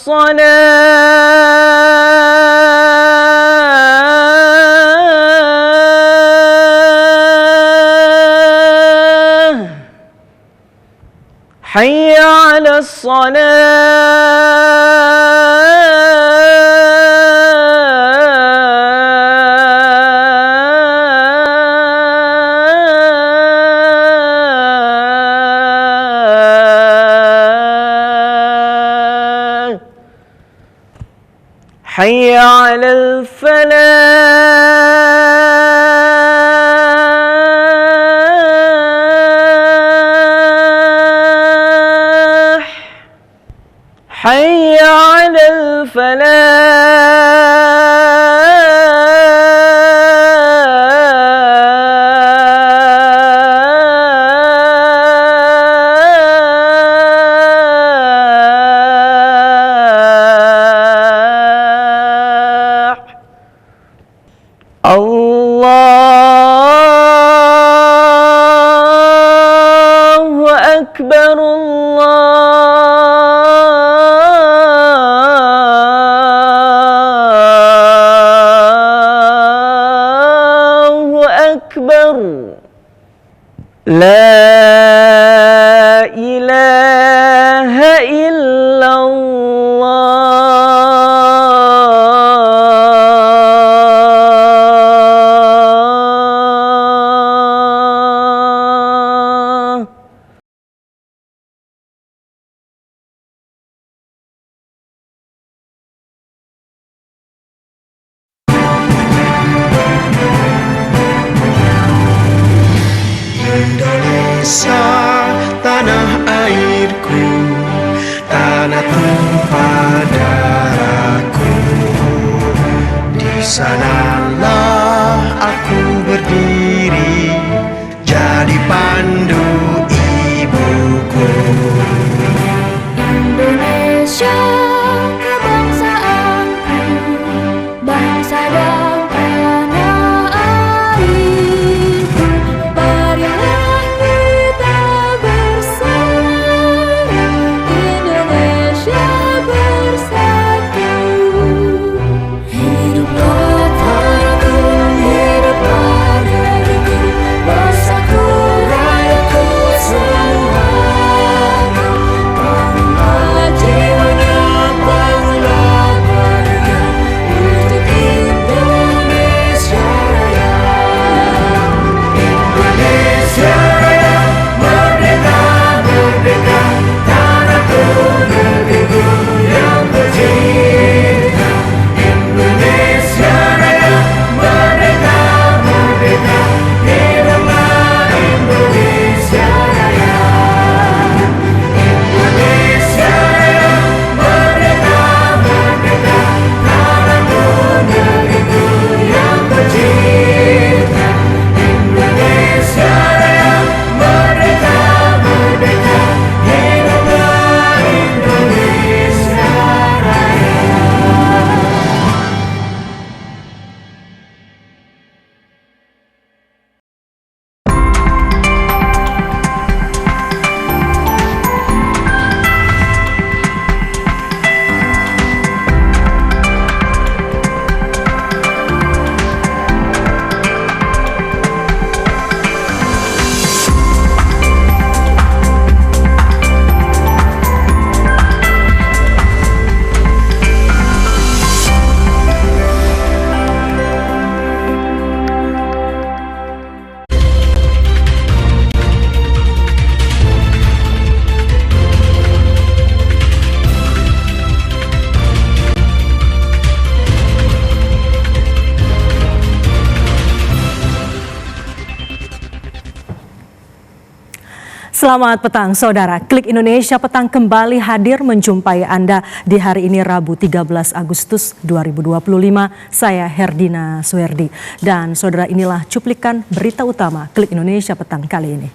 الصلاة حي على الصلاة حي على الفلاح حي على الفلاح الله أكبر الله أكبر لا إله إلا الله. Indonesia, tanah airku, tanah tumpah darahku. Di sanalah aku berdiri, jadi pandu ibuku. Indonesia kebangsaanku, bangsa dan tanah airku. Marilah kita bersama, Indonesia bersatu. Hiduplah tanahku, hiduplah negeriku, bangsaku, rakyatku semua. Bangunlah jiwanya, bangunlah badannya, untuk Indonesia Raya. Indonesia Raya, merdeka, merdeka, tanahku, negeriku yang tercinta. Indonesia Raya, merdeka, merdeka, hiduplah Indonesia Raya. Indonesia Raya, merdeka, merdeka, tanahku, negeriku yang tercinta. Indonesia Raya, merdeka, merdeka, hiduplah Indonesia Raya. Selamat petang saudara, Klik Indonesia Petang kembali hadir menjumpai Anda di hari ini Rabu 13 Agustus 2025. Saya Herdina Suherdi dan saudara, inilah cuplikan berita utama Klik Indonesia Petang kali ini.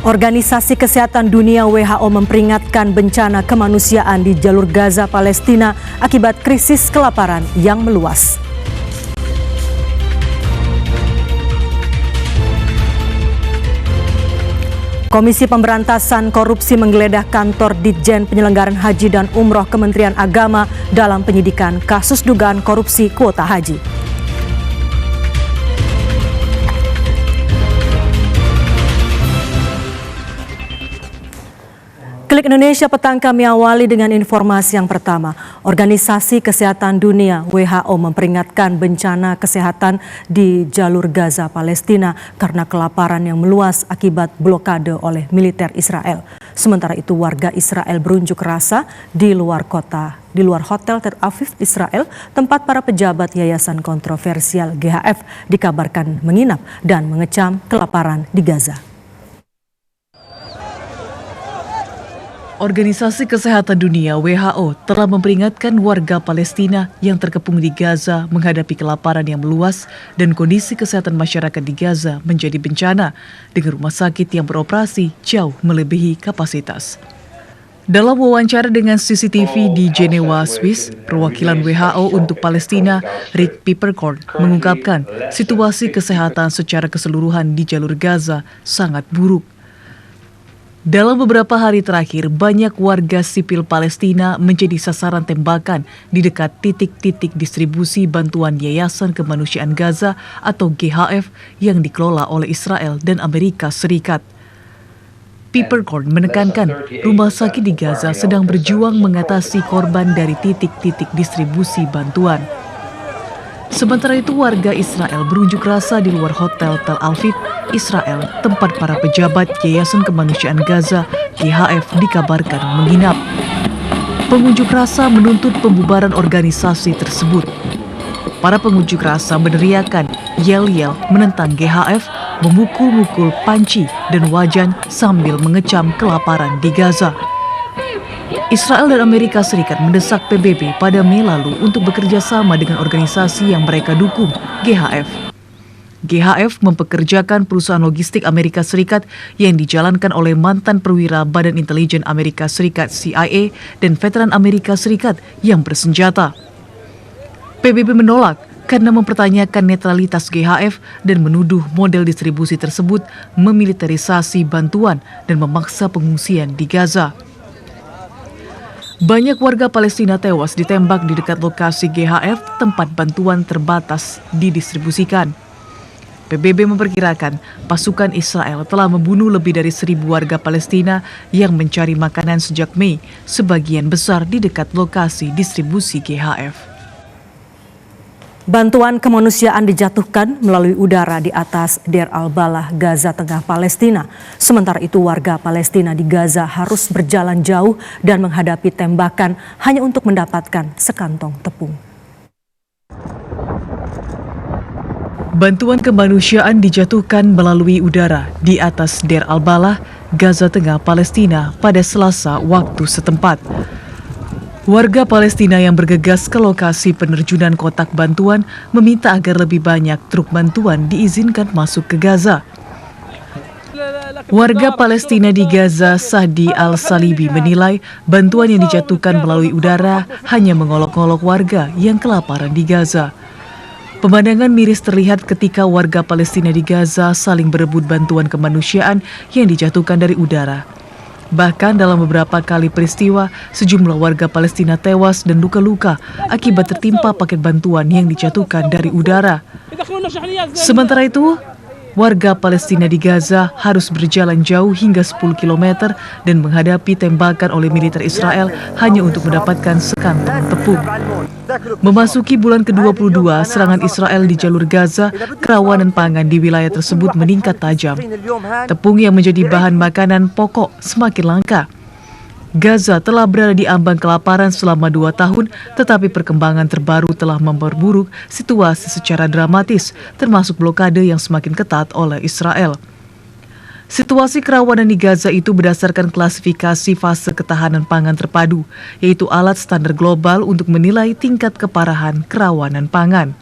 Organisasi Kesehatan Dunia WHO memperingatkan bencana kemanusiaan di jalur Gaza, Palestina akibat krisis kelaparan yang meluas. Komisi Pemberantasan Korupsi menggeledah kantor Ditjen Penyelenggaraan Haji dan Umroh Kementerian Agama dalam penyidikan kasus dugaan korupsi kuota haji. Klik Indonesia petang kami awali dengan informasi yang pertama. Organisasi Kesehatan Dunia WHO memperingatkan bencana kesehatan di jalur Gaza, Palestina karena kelaparan yang meluas akibat blokade oleh militer Israel. Sementara itu warga Israel berunjuk rasa di luar hotel Tel Aviv, Israel, tempat para pejabat yayasan kontroversial GHF dikabarkan menginap dan mengecam kelaparan di Gaza. Organisasi Kesehatan Dunia WHO telah memperingatkan warga Palestina yang terkepung di Gaza menghadapi kelaparan yang meluas dan kondisi kesehatan masyarakat di Gaza menjadi bencana dengan rumah sakit yang beroperasi jauh melebihi kapasitas. Dalam wawancara dengan CCTV di Jenewa, Swiss, perwakilan WHO untuk Palestina, Rick Peppercorn, mengungkapkan situasi kesehatan secara keseluruhan di jalur Gaza sangat buruk. Dalam beberapa hari terakhir, banyak warga sipil Palestina menjadi sasaran tembakan di dekat titik-titik distribusi bantuan Yayasan Kemanusiaan Gaza atau GHF yang dikelola oleh Israel dan Amerika Serikat. Peppercorn menekankan rumah sakit di Gaza sedang berjuang mengatasi korban dari titik-titik distribusi bantuan. Sementara itu warga Israel berunjuk rasa di luar hotel Tel Aviv, Israel, tempat para pejabat Yayasan Kemanusiaan Gaza GHF dikabarkan menginap. Pengunjuk rasa menuntut pembubaran organisasi tersebut. Para pengunjuk rasa meneriakan, yel-yel menentang GHF, memukul-mukul panci dan wajan sambil mengecam kelaparan di Gaza. Israel dan Amerika Serikat mendesak PBB pada Mei lalu untuk bekerja sama dengan organisasi yang mereka dukung, GHF. GHF mempekerjakan perusahaan logistik Amerika Serikat yang dijalankan oleh mantan perwira Badan Intelijen Amerika Serikat CIA dan veteran Amerika Serikat yang bersenjata. PBB menolak karena mempertanyakan netralitas GHF dan menuduh model distribusi tersebut memiliterisasi bantuan dan memaksa pengungsian di Gaza. Banyak warga Palestina tewas ditembak di dekat lokasi GHF tempat bantuan terbatas didistribusikan. PBB memperkirakan pasukan Israel telah membunuh lebih dari 1.000 warga Palestina yang mencari makanan sejak Mei, sebagian besar di dekat lokasi distribusi GHF. Bantuan kemanusiaan dijatuhkan melalui udara di atas Deir al-Balah, Gaza Tengah, Palestina. Sementara itu warga Palestina di Gaza harus berjalan jauh dan menghadapi tembakan hanya untuk mendapatkan sekantong tepung. Bantuan kemanusiaan dijatuhkan melalui udara di atas Deir al-Balah, Gaza Tengah, Palestina pada Selasa waktu setempat. Warga Palestina yang bergegas ke lokasi penerjunan kotak bantuan meminta agar lebih banyak truk bantuan diizinkan masuk ke Gaza. Warga Palestina di Gaza, Sahdi Al-Salibi, menilai bantuan yang dijatuhkan melalui udara hanya mengolok-olok warga yang kelaparan di Gaza. Pemandangan miris terlihat ketika warga Palestina di Gaza saling berebut bantuan kemanusiaan yang dijatuhkan dari udara. Bahkan dalam beberapa kali peristiwa, sejumlah warga Palestina tewas dan luka-luka akibat tertimpa paket bantuan yang dijatuhkan dari udara. Sementara itu, warga Palestina di Gaza harus berjalan jauh hingga 10 km dan menghadapi tembakan oleh militer Israel hanya untuk mendapatkan sekantong tepung. Memasuki bulan ke-22 serangan Israel di jalur Gaza, kerawanan pangan di wilayah tersebut meningkat tajam. Tepung yang menjadi bahan makanan pokok semakin langka. Gaza telah berada di ambang kelaparan selama 2 tahun, tetapi perkembangan terbaru telah memperburuk situasi secara dramatis, termasuk blokade yang semakin ketat oleh Israel. Situasi kerawanan di Gaza itu berdasarkan klasifikasi fase ketahanan pangan terpadu, yaitu alat standar global untuk menilai tingkat keparahan kerawanan pangan.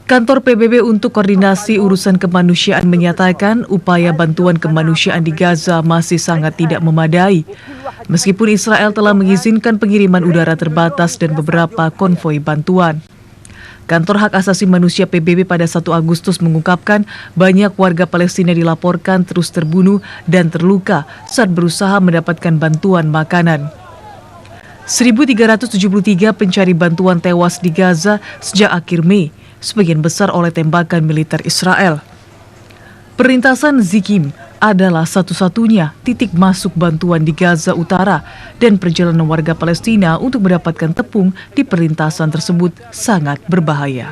Kantor PBB untuk Koordinasi Urusan Kemanusiaan menyatakan upaya bantuan kemanusiaan di Gaza masih sangat tidak memadai, meskipun Israel telah mengizinkan pengiriman udara terbatas dan beberapa konvoi bantuan. Kantor Hak Asasi Manusia PBB pada 1 Agustus mengungkapkan banyak warga Palestina dilaporkan terus terbunuh dan terluka saat berusaha mendapatkan bantuan makanan. 1.373 pencari bantuan tewas di Gaza sejak akhir Mei, sebagian besar oleh tembakan militer Israel. Perlintasan Zikim adalah satu-satunya titik masuk bantuan di Gaza Utara dan perjalanan warga Palestina untuk mendapatkan tepung di perlintasan tersebut sangat berbahaya.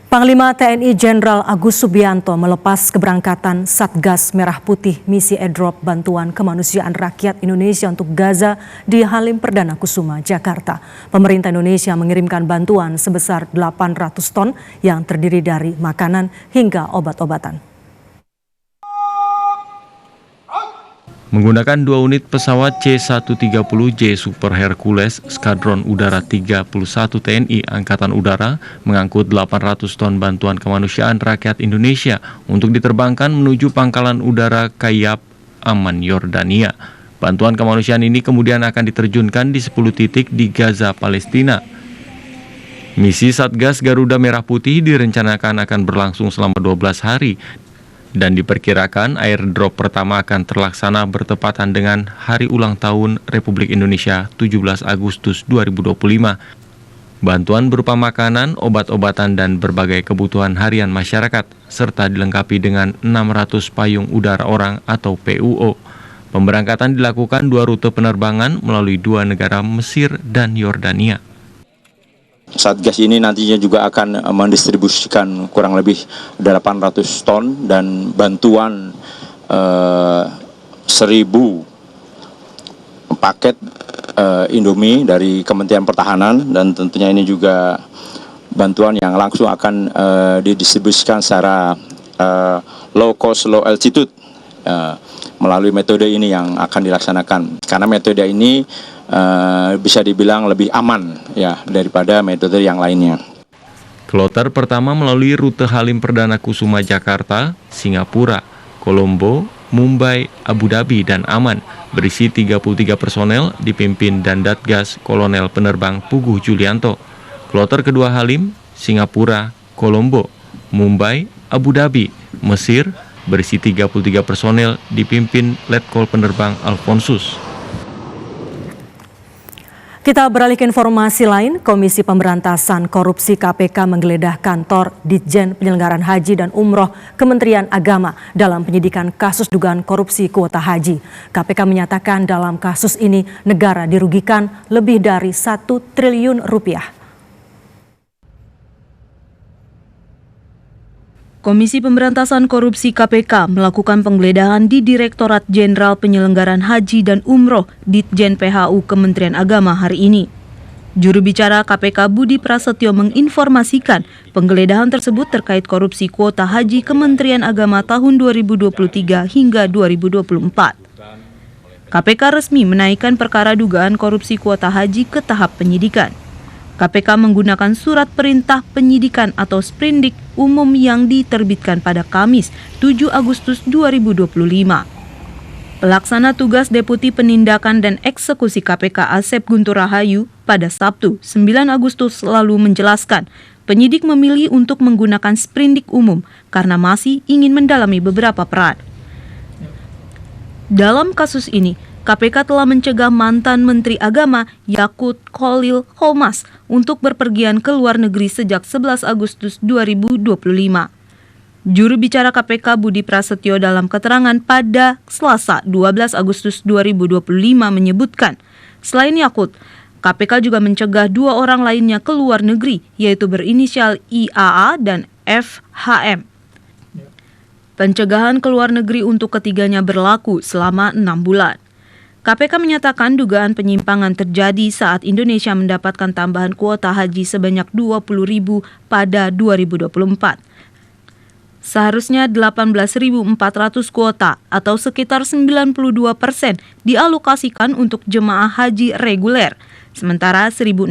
Panglima TNI Jenderal Agus Subianto melepas keberangkatan Satgas Merah Putih misi airdrop bantuan kemanusiaan rakyat Indonesia untuk Gaza di Halim Perdana Kusuma, Jakarta. Pemerintah Indonesia mengirimkan bantuan sebesar 800 ton yang terdiri dari makanan hingga obat-obatan. Menggunakan 2 unit pesawat C-130J Super Hercules Skadron Udara 31 TNI Angkatan Udara mengangkut 800 ton bantuan kemanusiaan rakyat Indonesia untuk diterbangkan menuju Pangkalan Udara Kayyab, Amman, Yordania. Bantuan kemanusiaan ini kemudian akan diterjunkan di 10 titik di Gaza, Palestina. Misi Satgas Garuda Merah Putih direncanakan akan berlangsung selama 12 hari. Dan diperkirakan airdrop pertama akan terlaksana bertepatan dengan Hari Ulang Tahun Republik Indonesia 17 Agustus 2025. Bantuan berupa makanan, obat-obatan, dan berbagai kebutuhan harian masyarakat, serta dilengkapi dengan 600 payung udara orang atau PUO. Pemberangkatan dilakukan 2 rute penerbangan melalui 2 negara Mesir dan Yordania. Satgas ini nantinya juga akan mendistribusikan kurang lebih 800 ton dan bantuan 1.000 paket Indomie dari Kementerian Pertahanan, dan tentunya ini juga bantuan yang langsung akan didistribusikan secara low cost, low altitude melalui metode ini yang akan dilaksanakan, karena metode ini bisa dibilang lebih aman ya daripada metode yang lainnya. Kloter pertama melalui rute Halim Perdana Kusuma Jakarta, Singapura, Kolombo, Mumbai, Abu Dhabi, dan Amman berisi 33 personel dipimpin Dandatgas Kolonel Penerbang Puguh Julianto. Kloter kedua Halim, Singapura, Kolombo, Mumbai, Abu Dhabi, Mesir berisi 33 personel dipimpin Letkol Penerbang Alfonsus. Kita beralih ke informasi lain. Komisi Pemberantasan Korupsi KPK menggeledah kantor Ditjen Penyelenggaraan Haji dan Umroh Kementerian Agama dalam penyidikan kasus dugaan korupsi kuota haji. KPK menyatakan dalam kasus ini negara dirugikan lebih dari 1 triliun rupiah. Komisi Pemberantasan Korupsi KPK melakukan penggeledahan di Direktorat Jenderal Penyelenggaraan Haji dan Umroh Ditjen PHU Kementerian Agama hari ini. Juru bicara KPK Budi Prasetyo menginformasikan penggeledahan tersebut terkait korupsi kuota haji Kementerian Agama tahun 2023 hingga 2024. KPK resmi menaikkan perkara dugaan korupsi kuota haji ke tahap penyidikan. KPK menggunakan surat perintah penyidikan atau sprindik umum yang diterbitkan pada Kamis 7 Agustus 2025. Pelaksana tugas Deputi Penindakan dan Eksekusi KPK Asep Guntur Rahayu pada Sabtu 9 Agustus lalu menjelaskan penyidik memilih untuk menggunakan sprindik umum karena masih ingin mendalami beberapa peran. Dalam kasus ini, KPK telah mencegah mantan Menteri Agama Yakut Khalil Qomas untuk berpergian ke luar negeri sejak 11 Agustus 2025. Juru bicara KPK Budi Prasetyo dalam keterangan pada Selasa 12 Agustus 2025 menyebutkan, selain Yakut, KPK juga mencegah 2 orang lainnya ke luar negeri, yaitu berinisial IAA dan FHM. Pencegahan ke luar negeri untuk ketiganya berlaku selama 6 bulan. KPK menyatakan dugaan penyimpangan terjadi saat Indonesia mendapatkan tambahan kuota haji sebanyak 20.000 pada 2024. Seharusnya 18.400 kuota atau sekitar 92% dialokasikan untuk jemaah haji reguler, sementara 1.600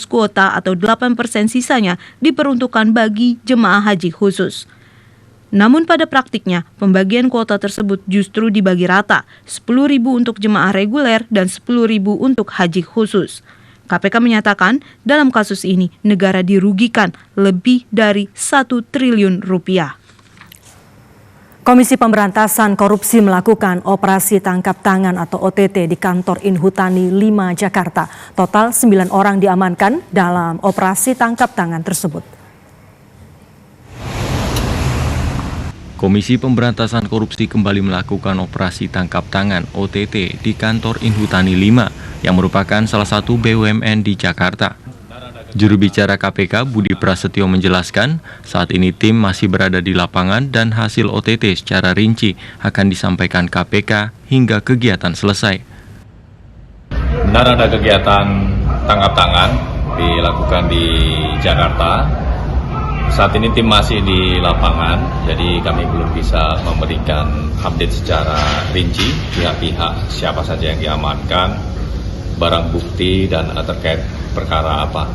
kuota atau 8% sisanya diperuntukkan bagi jemaah haji khusus. Namun pada praktiknya, pembagian kuota tersebut justru dibagi rata, 10.000 untuk jemaah reguler dan 10.000 untuk haji khusus. KPK menyatakan dalam kasus ini negara dirugikan lebih dari 1 triliun rupiah. Komisi Pemberantasan Korupsi melakukan operasi tangkap tangan atau OTT di kantor Inhutani 5 Jakarta. Total 9 orang diamankan dalam operasi tangkap tangan tersebut. Komisi Pemberantasan Korupsi kembali melakukan operasi tangkap tangan OTT di kantor Inhutani 5 yang merupakan salah satu BUMN di Jakarta. Juru bicara KPK Budi Prasetyo menjelaskan, saat ini tim masih berada di lapangan dan hasil OTT secara rinci akan disampaikan KPK hingga kegiatan selesai. Benar ada kegiatan tangkap tangan dilakukan di Jakarta. Saat ini tim masih di lapangan, jadi kami belum bisa memberikan update secara rinci pihak-pihak siapa saja yang diamankan, barang bukti, dan terkait perkara apa.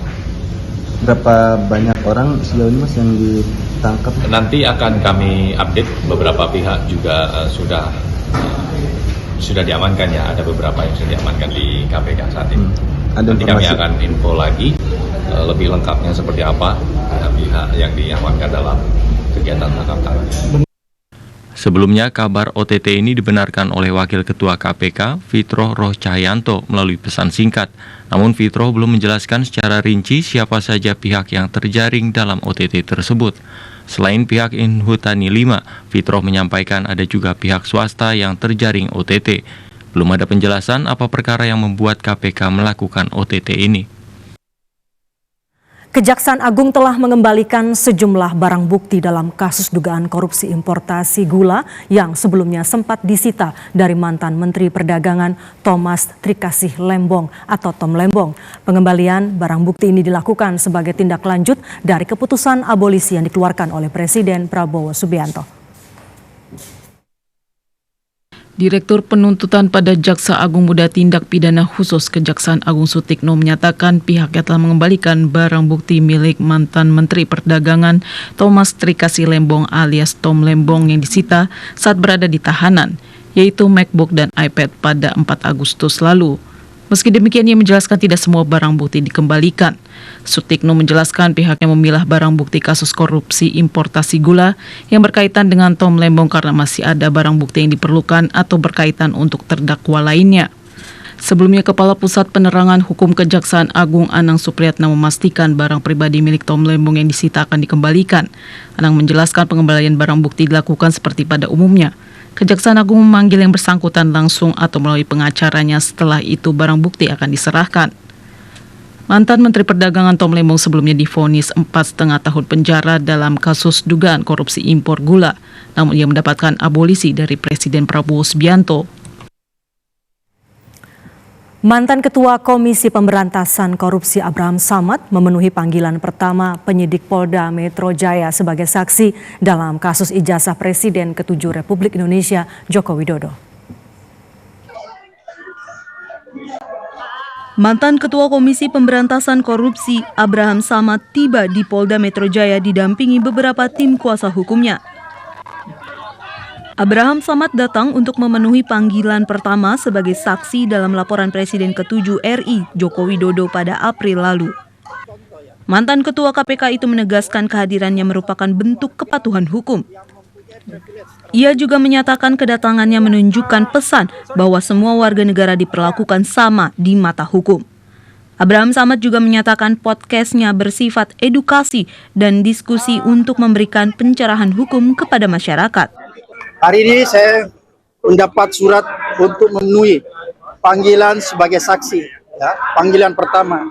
Berapa banyak orang sejauh ini Mas yang ditangkap? Nanti akan kami update, beberapa pihak juga sudah diamankan ya, ada beberapa yang sudah diamankan di KPK saat ini. Nanti kami akan info lagi lebih lengkapnya seperti apa pihak yang diamankan dalam kegiatan tangkap tangan. Sebelumnya, kabar OTT ini dibenarkan oleh Wakil Ketua KPK, Fitroh Roh Cahyanto, melalui pesan singkat. Namun Fitroh belum menjelaskan secara rinci siapa saja pihak yang terjaring dalam OTT tersebut. Selain pihak Inhutani 5, Fitroh menyampaikan ada juga pihak swasta yang terjaring OTT. Belum ada penjelasan apa perkara yang membuat KPK melakukan OTT ini. Kejaksaan Agung telah mengembalikan sejumlah barang bukti dalam kasus dugaan korupsi importasi gula yang sebelumnya sempat disita dari mantan Menteri Perdagangan Thomas Trikasih Lembong atau Tom Lembong. Pengembalian barang bukti ini dilakukan sebagai tindak lanjut dari keputusan abolisi yang dikeluarkan oleh Presiden Prabowo Subianto. Direktur Penuntutan pada Jaksa Agung Muda Tindak Pidana Khusus Kejaksaan Agung Sutikno menyatakan pihaknya telah mengembalikan barang bukti milik mantan Menteri Perdagangan Thomas Trikasih Lembong alias Tom Lembong yang disita saat berada di tahanan, yaitu MacBook dan iPad pada 4 Agustus lalu. Meski demikian, ia menjelaskan tidak semua barang bukti dikembalikan. Sutikno menjelaskan pihaknya memilah barang bukti kasus korupsi importasi gula yang berkaitan dengan Tom Lembong karena masih ada barang bukti yang diperlukan atau berkaitan untuk terdakwa lainnya. Sebelumnya, Kepala Pusat Penerangan Hukum Kejaksaan Agung Anang Supriyatna memastikan barang pribadi milik Tom Lembong yang disita akan dikembalikan. Anang menjelaskan pengembalian barang bukti dilakukan seperti pada umumnya. Kejaksaan Agung memanggil yang bersangkutan langsung atau melalui pengacaranya, setelah itu barang bukti akan diserahkan. Mantan Menteri Perdagangan Tom Lembong sebelumnya divonis 4,5 tahun penjara dalam kasus dugaan korupsi impor gula. Namun ia mendapatkan abolisi dari Presiden Prabowo Subianto. Mantan Ketua Komisi Pemberantasan Korupsi Abraham Samad memenuhi panggilan pertama penyidik Polda Metro Jaya sebagai saksi dalam kasus ijazah Presiden ke-7 Republik Indonesia Joko Widodo. Mantan Ketua Komisi Pemberantasan Korupsi Abraham Samad tiba di Polda Metro Jaya didampingi beberapa tim kuasa hukumnya. Abraham Samad datang untuk memenuhi panggilan pertama sebagai saksi dalam laporan Presiden ke-7 RI Joko Widodo pada April lalu. Mantan Ketua KPK itu menegaskan kehadirannya merupakan bentuk kepatuhan hukum. Ia juga menyatakan kedatangannya menunjukkan pesan bahwa semua warga negara diperlakukan sama di mata hukum. Abraham Samad juga menyatakan podcastnya bersifat edukasi dan diskusi untuk memberikan pencerahan hukum kepada masyarakat. Hari ini saya mendapat surat untuk memenuhi panggilan sebagai saksi, ya, panggilan pertama.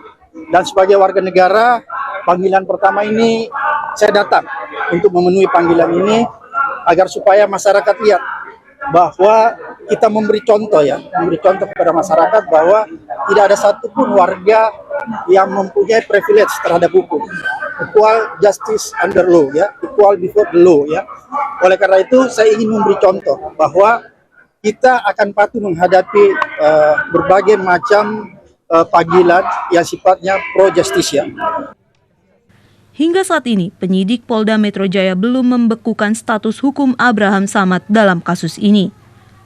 Dan sebagai warga negara, panggilan pertama ini saya datang untuk memenuhi panggilan ini agar supaya masyarakat lihat bahwa kita memberi contoh kepada masyarakat bahwa tidak ada satupun warga yang mempunyai privilege terhadap hukum. Equal justice under law, ya, equal before the law, ya. Oleh karena itu saya ingin memberi contoh bahwa kita akan patuh menghadapi berbagai macam panggilan yang sifatnya pro justisia. Hingga saat ini, penyidik Polda Metro Jaya belum membekukan status hukum Abraham Samad dalam kasus ini.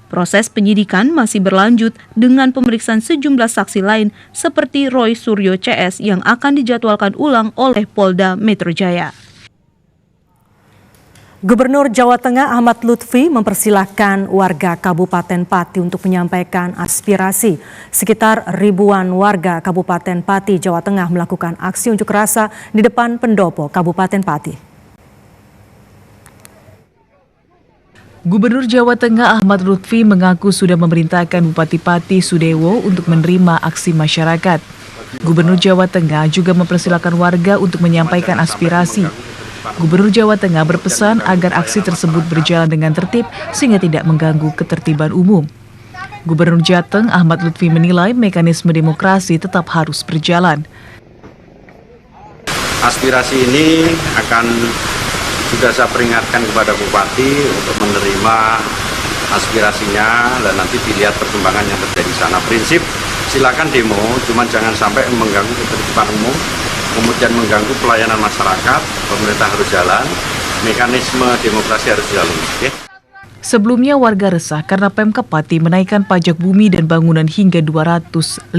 Proses penyidikan masih berlanjut dengan pemeriksaan sejumlah saksi lain seperti Roy Suryo CS yang akan dijadwalkan ulang oleh Polda Metro Jaya. Gubernur Jawa Tengah Ahmad Lutfi mempersilahkan warga Kabupaten Pati untuk menyampaikan aspirasi. Sekitar ribuan warga Kabupaten Pati, Jawa Tengah melakukan aksi unjuk rasa di depan pendopo Kabupaten Pati. Gubernur Jawa Tengah Ahmad Lutfi mengaku sudah memerintahkan Bupati Pati Sudewo untuk menerima aksi masyarakat. Gubernur Jawa Tengah juga mempersilahkan warga untuk menyampaikan aspirasi. Gubernur Jawa Tengah berpesan agar aksi tersebut berjalan dengan tertib sehingga tidak mengganggu ketertiban umum. Gubernur Jateng Ahmad Lutfi menilai mekanisme demokrasi tetap harus berjalan. Aspirasi ini akan juga saya peringatkan kepada Bupati untuk menerima aspirasinya dan nanti dilihat perkembangan yang terjadi di sana. Prinsip silakan demo, cuman jangan sampai mengganggu ketertiban umum, kemudian mengganggu pelayanan masyarakat. Pemerintah harus jalan, mekanisme demokrasi harus dilalui. Okay? Sebelumnya warga resah karena Pemkab Pati menaikkan pajak bumi dan bangunan hingga 250%.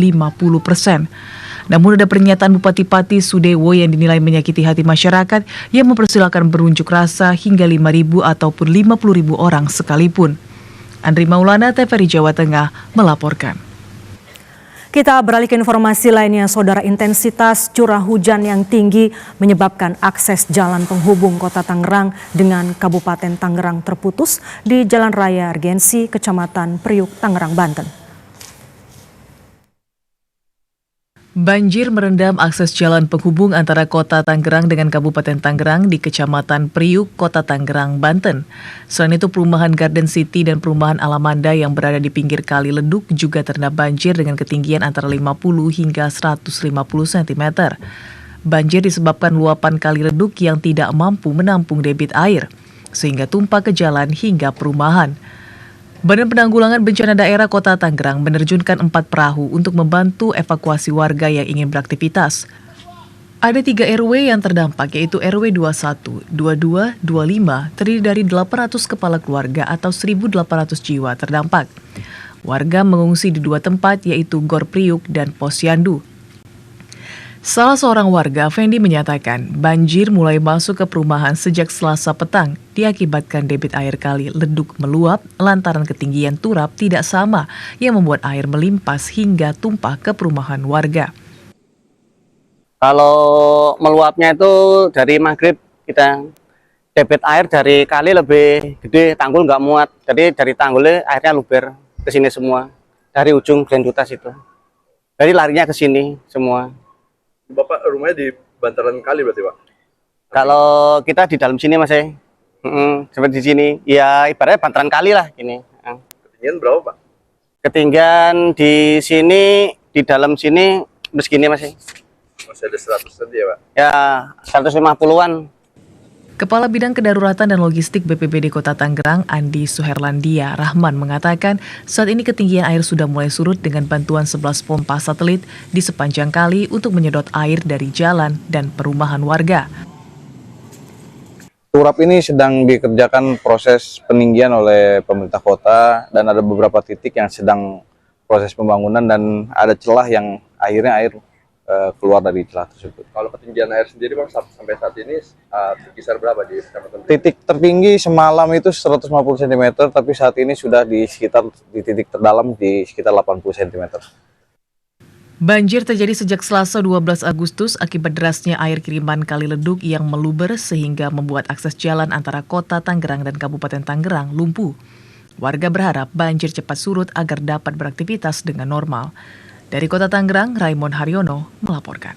Namun ada pernyataan Bupati Pati Sudewo yang dinilai menyakiti hati masyarakat yang mempersilahkan berunjuk rasa hingga 5.000 ataupun 50.000 orang sekalipun. Andri Maulana, TVRI Jawa Tengah melaporkan. Kita beralih ke informasi lainnya, saudara. Intensitas curah hujan yang tinggi menyebabkan akses jalan penghubung Kota Tangerang dengan Kabupaten Tangerang terputus di Jalan Raya Regensi, Kecamatan Priuk, Tangerang, Banten. Banjir merendam akses jalan penghubung antara Kota Tangerang dengan Kabupaten Tangerang di Kecamatan Priuk, Kota Tangerang, Banten. Selain itu, perumahan Garden City dan perumahan Alamanda yang berada di pinggir Kali Leduk juga terendam banjir dengan ketinggian antara 50 hingga 150 cm. Banjir disebabkan luapan Kali Leduk yang tidak mampu menampung debit air, sehingga tumpah ke jalan hingga perumahan. Badan Penanggulangan Bencana Daerah Kota Tangerang menerjunkan 4 perahu untuk membantu evakuasi warga yang ingin beraktivitas. Ada 3 RW yang terdampak, yaitu RW 21, 22, 25, terdiri dari 800 kepala keluarga atau 1.800 jiwa terdampak. Warga mengungsi di 2 tempat, yaitu Gor Priuk dan Posyandu. Salah seorang warga, Fendi, menyatakan banjir mulai masuk ke perumahan sejak Selasa petang diakibatkan debit air Kali Leduk meluap lantaran ketinggian turap tidak sama yang membuat air melimpas hingga tumpah ke perumahan warga. Kalau meluapnya itu dari maghrib kita debit air dari kali lebih gede, tanggul nggak muat. Jadi dari tanggulnya airnya luber ke sini semua, dari ujung Glendutas itu. Jadi larinya ke sini semua. Bapak rumahnya di bantaran kali berarti, Pak? Kalau kita di dalam sini Mas, seperti di sini, ya ibaratnya bantaran kali lah ini. Ketinggian berapa, Pak? Ketinggian di sini, di dalam sini begini Mas. Masih ada 100 cm ya, Pak? Ya, 150-an. Kepala Bidang Kedaruratan dan Logistik BPBD Kota Tangerang, Andi Suherlandia Rahman, mengatakan saat ini ketinggian air sudah mulai surut dengan bantuan 11 pompa satelit di sepanjang kali untuk menyedot air dari jalan dan perumahan warga. Turap ini sedang dikerjakan proses peninggian oleh pemerintah kota dan ada beberapa titik yang sedang proses pembangunan dan ada celah yang akhirnya air keluar dari celah tersebut. Kalau ketinggian air sendiri, Pak, sampai saat ini berkisar berapa di Kecamatan Priuk? Titik tertinggi semalam itu 150 cm, tapi saat ini sudah di titik terdalam di sekitar 80 cm. Banjir terjadi sejak Selasa 12 Agustus akibat derasnya air kiriman Kali Leduk yang meluber sehingga membuat akses jalan antara Kota Tangerang dan Kabupaten Tangerang lumpuh. Warga berharap banjir cepat surut agar dapat beraktivitas dengan normal. Dari Kota Tangerang, Raymond Haryono melaporkan.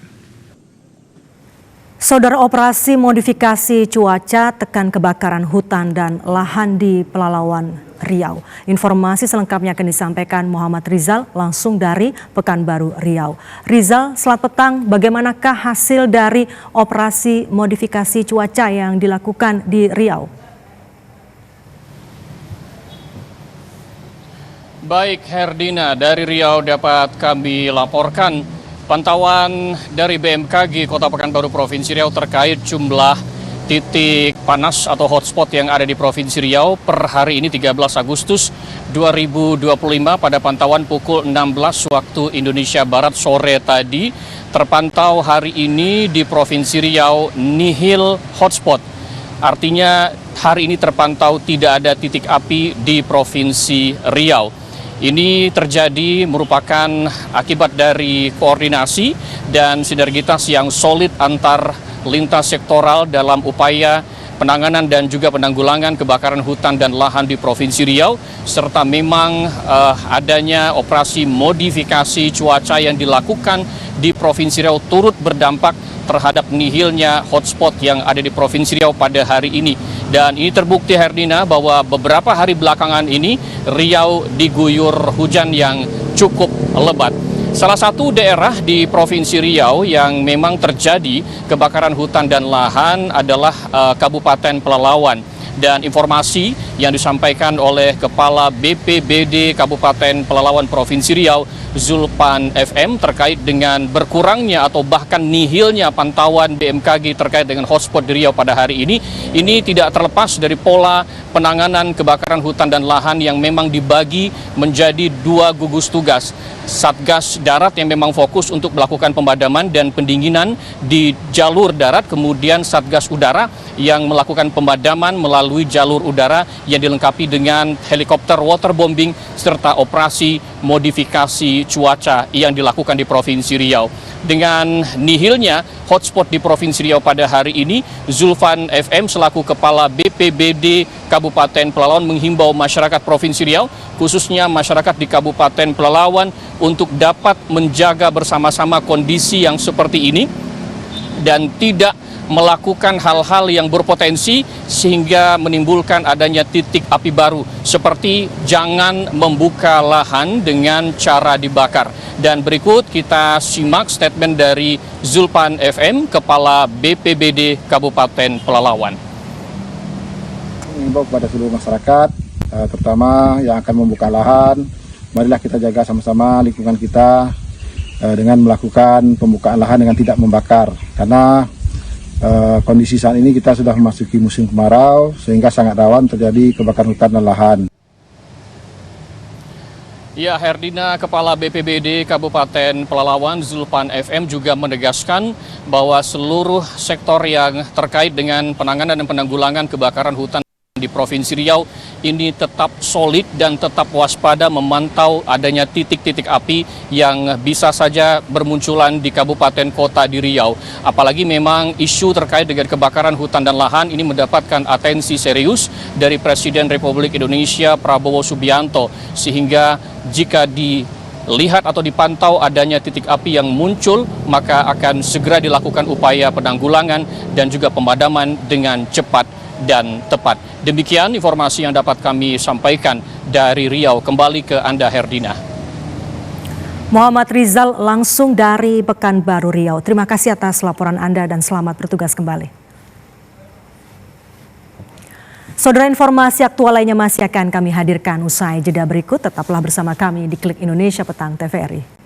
Saudara, operasi modifikasi cuaca tekan kebakaran hutan dan lahan di Pelalawan, Riau. Informasi selengkapnya akan disampaikan Muhammad Rizal langsung dari Pekanbaru, Riau. Rizal, selamat petang. Bagaimanakah hasil dari operasi modifikasi cuaca yang dilakukan di Riau? Baik, Herdina, dari Riau dapat kami laporkan pantauan dari BMKG Kota Pekanbaru Provinsi Riau terkait jumlah titik panas atau hotspot yang ada di Provinsi Riau per hari ini 13 Agustus 2025 pada pantauan pukul 16 waktu Indonesia Barat sore tadi terpantau hari ini di Provinsi Riau nihil hotspot. Artinya hari ini terpantau tidak ada titik api di Provinsi Riau. Ini terjadi merupakan akibat dari koordinasi dan sinergitas yang solid antar lintas sektoral dalam upaya penanganan dan juga penanggulangan kebakaran hutan dan lahan di Provinsi Riau, serta memang adanya operasi modifikasi cuaca yang dilakukan di Provinsi Riau turut berdampak terhadap nihilnya hotspot yang ada di Provinsi Riau pada hari ini. Dan ini terbukti, Herdina, bahwa beberapa hari belakangan ini Riau diguyur hujan yang cukup lebat. Salah satu daerah di Provinsi Riau yang memang terjadi kebakaran hutan dan lahan adalah Kabupaten Pelalawan. Dan informasi yang disampaikan oleh Kepala BPBD Kabupaten Pelalawan Provinsi Riau, Zulpan FM, terkait dengan berkurangnya atau bahkan nihilnya pantauan BMKG terkait dengan hotspot di Riau pada hari ini tidak terlepas dari pola penanganan kebakaran hutan dan lahan yang memang dibagi menjadi dua gugus tugas. Satgas Darat yang memang fokus untuk melakukan pemadaman dan pendinginan di jalur darat, kemudian Satgas Udara yang melakukan pemadaman melalui jalur udara yang dilengkapi dengan helikopter waterbombing serta operasi modifikasi cuaca yang dilakukan di Provinsi Riau. Dengan nihilnya hotspot di Provinsi Riau pada hari ini, Zulfan FM selaku Kepala BPBD Kabupaten Pelalawan menghimbau masyarakat Provinsi Riau, khususnya masyarakat di Kabupaten Pelalawan, untuk dapat menjaga bersama-sama kondisi yang seperti ini dan tidak melakukan hal-hal yang berpotensi sehingga menimbulkan adanya titik api baru, seperti jangan membuka lahan dengan cara dibakar. Dan berikut kita simak statement dari Zulpan FM, Kepala BPBD Kabupaten Pelalawan. Mengimbau kepada seluruh masyarakat, terutama yang akan membuka lahan, marilah kita jaga sama-sama lingkungan kita dengan melakukan pembukaan lahan dengan tidak membakar. Karena kondisi saat ini kita sudah memasuki musim kemarau sehingga sangat rawan terjadi kebakaran hutan dan lahan. Ya, Herdina, Kepala BPBD Kabupaten Pelalawan Zulpan FM juga menegaskan bahwa seluruh sektor yang terkait dengan penanganan dan penanggulangan kebakaran hutan di Provinsi Riau ini tetap solid dan tetap waspada memantau adanya titik-titik api yang bisa saja bermunculan di kabupaten kota di Riau. Apalagi memang isu terkait dengan kebakaran hutan dan lahan ini mendapatkan atensi serius dari Presiden Republik Indonesia Prabowo Subianto, sehingga jika dilihat atau dipantau adanya titik api yang muncul, maka akan segera dilakukan upaya penanggulangan dan juga pemadaman dengan cepat dan tepat. Demikian informasi yang dapat kami sampaikan dari Riau. Kembali ke Anda, Herdina. Muhammad Rizal langsung dari Pekanbaru Riau. Terima kasih atas laporan Anda dan selamat bertugas kembali. Saudara, informasi aktual lainnya masih akan kami hadirkan usai jeda berikut. Tetaplah bersama kami di Klik Indonesia Petang TVRI.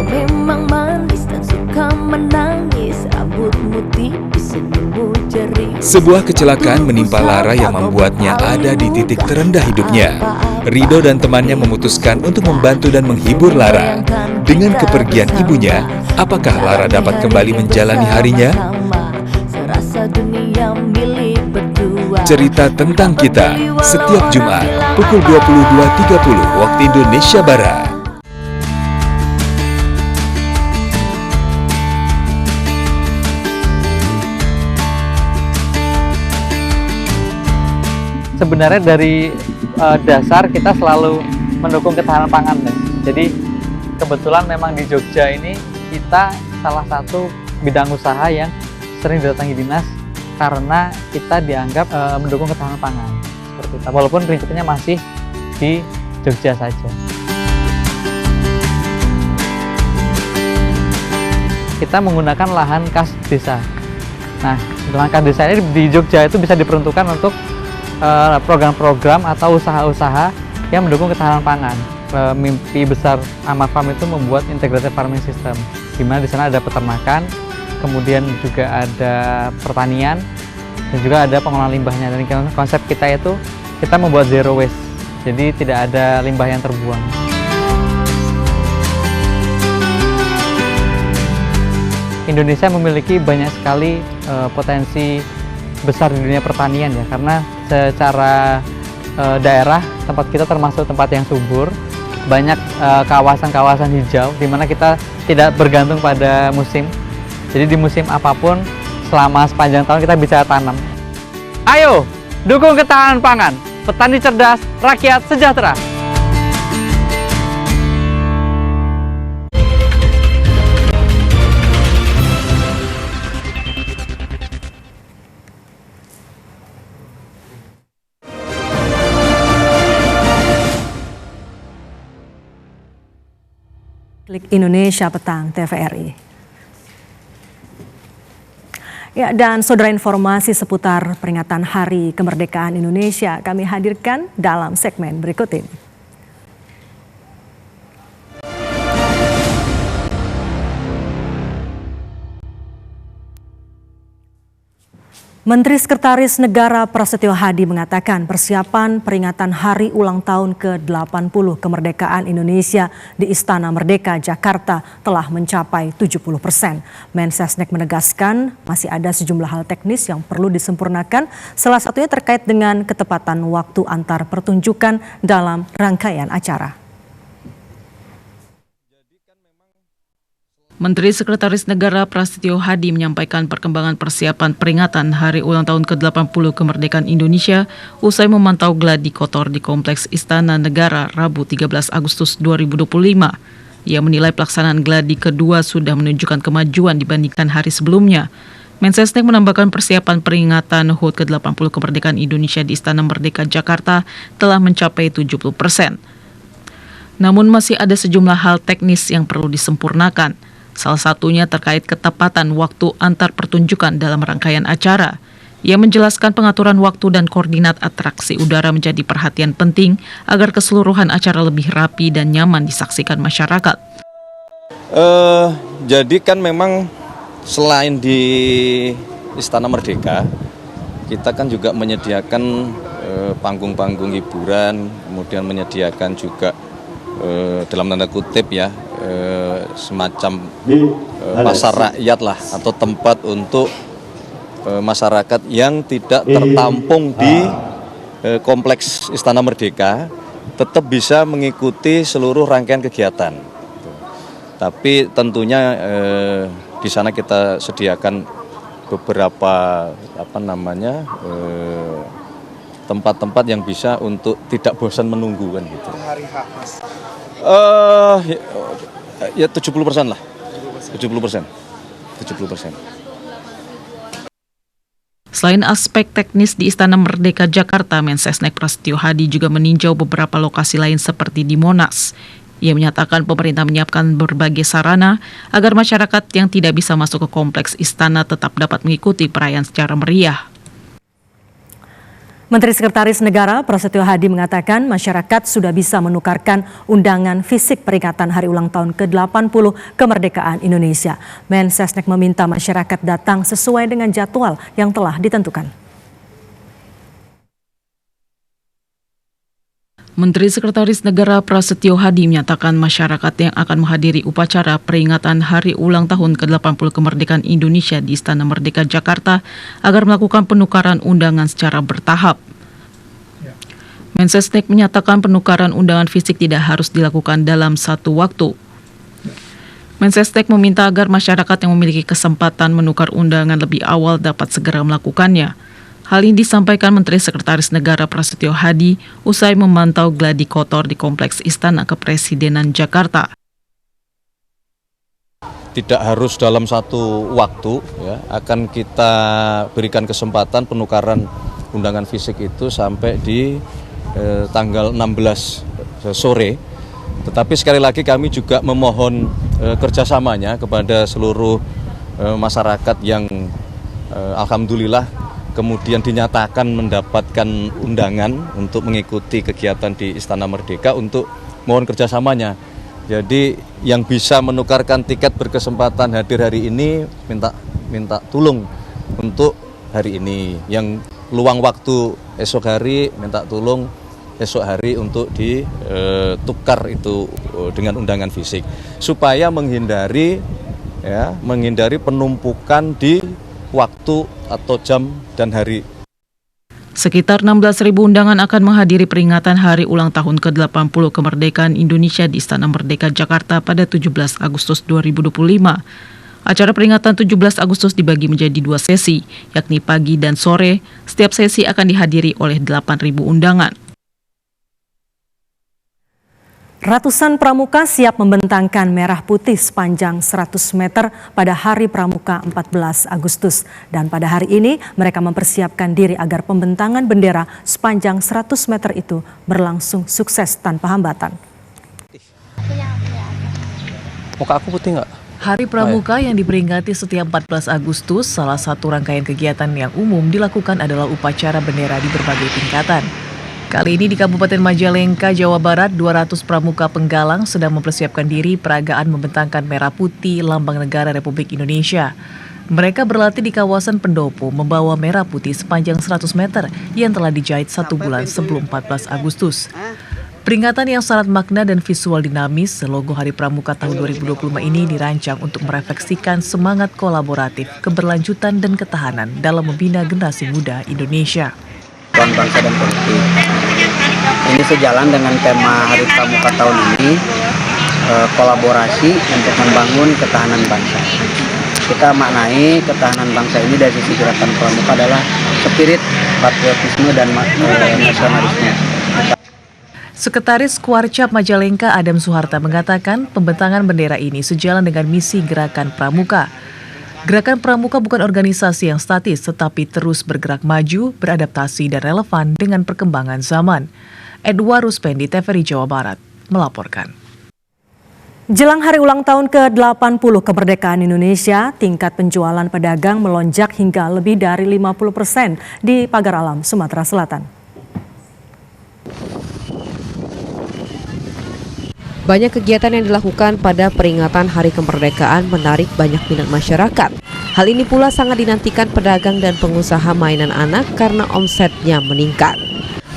Memang manis dan suka menangis, rambutmu tipis senyummu jerih. Sebuah kecelakaan menimpa Lara yang membuatnya ada di titik terendah hidupnya. Rido dan temannya memutuskan untuk membantu dan menghibur Lara. Dengan kepergian ibunya, apakah Lara dapat kembali menjalani harinya? Cerita tentang kita setiap Jumat pukul 22.30 waktu Indonesia Barat. Sebenarnya dari dasar kita selalu mendukung ketahanan pangan. Jadi kebetulan memang di Jogja ini kita salah satu bidang usaha yang sering didatangi dinas karena kita dianggap mendukung ketahanan pangan. Seperti itu. Walaupun prinsipnya masih di Jogja saja. Kita menggunakan lahan kas desa. Nah, lahan kas desa ini di Jogja itu bisa diperuntukkan untuk program-program atau usaha-usaha yang mendukung ketahanan pangan. Mimpi besar Amar Farm itu membuat integrated farming system, di mana di sana ada peternakan, kemudian juga ada pertanian, dan juga ada pengolahan limbahnya. Dan konsep kita itu kita membuat zero waste, jadi tidak ada limbah yang terbuang. Indonesia memiliki banyak sekali potensi besar di dunia pertanian ya, karena secara daerah tempat kita termasuk tempat yang subur, banyak kawasan-kawasan hijau di mana kita tidak bergantung pada musim. Jadi di musim apapun selama sepanjang tahun kita bisa tanam. Ayo, dukung ketahanan pangan. Petani cerdas, rakyat sejahtera. Klik Indonesia Petang TVRI. Ya, dan saudara, informasi seputar peringatan Hari Kemerdekaan Indonesia kami hadirkan dalam segmen berikut ini. Menteri Sekretaris Negara Prasetyo Hadi mengatakan persiapan peringatan Hari Ulang Tahun ke-80 Kemerdekaan Indonesia di Istana Merdeka, Jakarta telah mencapai 70%. Mensesnek menegaskan masih ada sejumlah hal teknis yang perlu disempurnakan, salah satunya terkait dengan ketepatan waktu antar pertunjukan dalam rangkaian acara. Menteri Sekretaris Negara Prasetyo Hadi menyampaikan perkembangan persiapan peringatan Hari Ulang Tahun ke-80 Kemerdekaan Indonesia usai memantau gladi kotor di Kompleks Istana Negara Rabu 13 Agustus 2025. Ia menilai pelaksanaan gladi kedua sudah menunjukkan kemajuan dibandingkan hari sebelumnya. Mensesnek menambahkan persiapan peringatan HUT ke-80 Kemerdekaan Indonesia di Istana Merdeka Jakarta telah mencapai 70%. Namun masih ada sejumlah hal teknis yang perlu disempurnakan. Salah satunya terkait ketepatan waktu antar pertunjukan dalam rangkaian acara. Ia menjelaskan pengaturan waktu dan koordinat atraksi udara menjadi perhatian penting agar keseluruhan acara lebih rapi dan nyaman disaksikan masyarakat. Jadi kan memang selain di Istana Merdeka, kita kan juga menyediakan panggung-panggung hiburan, kemudian menyediakan juga dalam tanda kutip ya, semacam pasar rakyat lah, atau tempat untuk masyarakat yang tidak tertampung di kompleks Istana Merdeka tetap bisa mengikuti seluruh rangkaian kegiatan. Tapi tentunya di sana kita sediakan beberapa tempat-tempat yang bisa untuk tidak bosan menunggu kan gitu. Hari H, Mas. Ya 70% lah. 70%. Selain aspek teknis di Istana Merdeka Jakarta, Mensesnek Prasetyo Hadi juga meninjau beberapa lokasi lain seperti di Monas. Ia menyatakan pemerintah menyiapkan berbagai sarana agar masyarakat yang tidak bisa masuk ke kompleks istana tetap dapat mengikuti perayaan secara meriah. Menteri Sekretaris Negara Prasetyo Hadi mengatakan masyarakat sudah bisa menukarkan undangan fisik peringatan Hari Ulang Tahun ke-80 Kemerdekaan Indonesia. Mensesnek meminta masyarakat datang sesuai dengan jadwal yang telah ditentukan. Menteri Sekretaris Negara Prasetyo Hadi menyatakan masyarakat yang akan menghadiri upacara peringatan Hari Ulang Tahun ke-80 Kemerdekaan Indonesia di Istana Merdeka Jakarta agar melakukan penukaran undangan secara bertahap. Mensesnek menyatakan penukaran undangan fisik tidak harus dilakukan dalam satu waktu. Mensesnek meminta agar masyarakat yang memiliki kesempatan menukar undangan lebih awal dapat segera melakukannya. Hal ini disampaikan Menteri Sekretaris Negara Prasetyo Hadi usai memantau gladi kotor di Kompleks Istana Kepresidenan Jakarta. Tidak harus dalam satu waktu, ya, akan kita berikan kesempatan penukaran undangan fisik itu sampai di tanggal 16 sore. Tetapi sekali lagi kami juga memohon kerjasamanya kepada seluruh masyarakat yang alhamdulillah kemudian dinyatakan mendapatkan undangan untuk mengikuti kegiatan di Istana Merdeka untuk mohon kerjasamanya. Jadi yang bisa menukarkan tiket berkesempatan hadir hari ini minta tolong untuk hari ini. Yang luang waktu esok hari minta tolong esok hari untuk ditukar itu dengan undangan fisik supaya menghindari penumpukan di waktu atau jam dan hari. Sekitar 16.000 undangan akan menghadiri peringatan Hari Ulang Tahun ke-80 Kemerdekaan Indonesia di Istana Merdeka Jakarta pada 17 Agustus 2025. Acara peringatan 17 Agustus dibagi menjadi 2 sesi, yakni pagi dan sore. Setiap sesi akan dihadiri oleh 8.000 undangan. Ratusan pramuka siap membentangkan merah putih sepanjang 100 meter pada Hari Pramuka 14 Agustus. Dan pada hari ini mereka mempersiapkan diri agar pembentangan bendera sepanjang 100 meter itu berlangsung sukses tanpa hambatan. Muka aku putih nggak? Hari Pramuka yang diperingati setiap 14 Agustus, salah satu rangkaian kegiatan yang umum dilakukan adalah upacara bendera di berbagai tingkatan. Kali ini di Kabupaten Majalengka, Jawa Barat, 200 pramuka penggalang sedang mempersiapkan diri peragaan membentangkan merah putih lambang negara Republik Indonesia. Mereka berlatih di kawasan pendopo membawa merah putih sepanjang 100 meter yang telah dijahit 1 bulan sebelum 14 Agustus. Peringatan yang syarat makna dan visual dinamis, logo Hari Pramuka tahun 2025 ini dirancang untuk merefleksikan semangat kolaboratif, keberlanjutan dan ketahanan dalam membina generasi muda Indonesia. Bangsa dan politik. Ini sejalan dengan tema Hari Pramuka tahun ini, kolaborasi untuk membangun ketahanan bangsa. Kita maknai ketahanan bangsa ini dari sisi gerakan pramuka adalah spirit patriotisme dan nasionalisme. Sekretaris Kuarcap Majalengka Adam Suharta mengatakan pembentangan bendera ini sejalan dengan misi Gerakan Pramuka. Gerakan Pramuka bukan organisasi yang statis, tetapi terus bergerak maju, beradaptasi dan relevan dengan perkembangan zaman. Edward Ruspendi, TVRI Jawa Barat, melaporkan. Jelang hari ulang tahun ke-80 kemerdekaan Indonesia, tingkat penjualan pedagang melonjak hingga lebih dari 50% di Pagar Alam, Sumatera Selatan. Banyak kegiatan yang dilakukan pada peringatan Hari Kemerdekaan menarik banyak minat masyarakat. Hal ini pula sangat dinantikan pedagang dan pengusaha mainan anak karena omsetnya meningkat.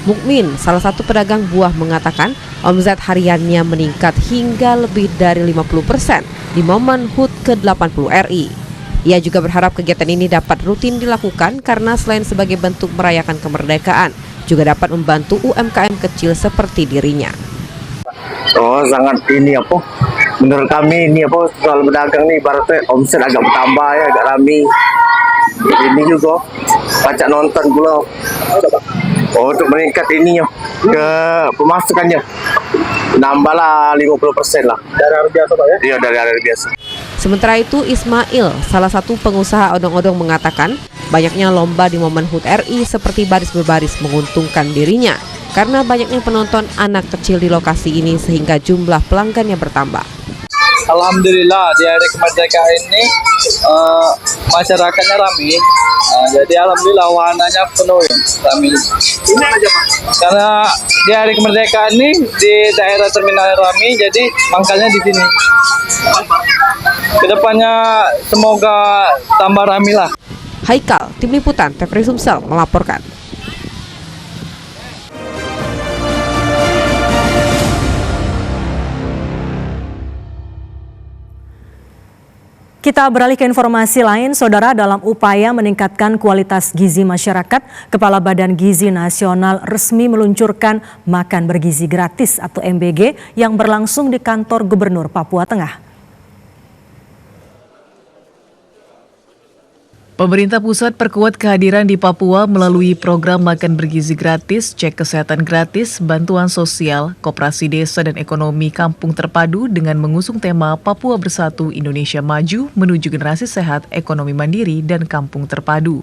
Mukmin, salah satu pedagang buah, mengatakan omset hariannya meningkat hingga lebih dari 50% di momen HUT ke-80 RI. Ia juga berharap kegiatan ini dapat rutin dilakukan karena selain sebagai bentuk merayakan kemerdekaan, juga dapat membantu UMKM kecil seperti dirinya. Oh, sangat menurut kami ini soal pedagang nih ibaratnya omset agak bertambah ya, agak rame. Ini juga pajak nonton pula. Oh, untuk meningkat ini ke pemasukannya nambahlah 50% lah. Dari hari biasa Pak ya? Iya, dari hari biasa. Sementara itu Ismail, salah satu pengusaha odong-odong, mengatakan banyaknya lomba di momen HUT RI seperti baris berbaris menguntungkan dirinya. Karena banyaknya penonton anak kecil di lokasi ini sehingga jumlah pelanggannya bertambah. Alhamdulillah di hari kemerdekaan ini masyarakatnya ramai. Jadi alhamdulillah wahananya penuh ramai. Karena di hari kemerdekaan ini di daerah terminal ramai, jadi mangkalnya di sini. Kedepannya semoga tambah ramai lah. Haikal, Tim Liputan TVRI Sumsel melaporkan. Kita beralih ke informasi lain, Saudara. Dalam upaya meningkatkan kualitas gizi masyarakat, Kepala Badan Gizi Nasional resmi meluncurkan Makan Bergizi Gratis atau MBG yang berlangsung di kantor Gubernur Papua Tengah. Pemerintah pusat perkuat kehadiran di Papua melalui program Makan Bergizi Gratis, Cek Kesehatan Gratis, Bantuan Sosial, Koperasi Desa dan Ekonomi Kampung Terpadu dengan mengusung tema Papua Bersatu Indonesia Maju menuju generasi sehat, ekonomi mandiri, dan kampung terpadu.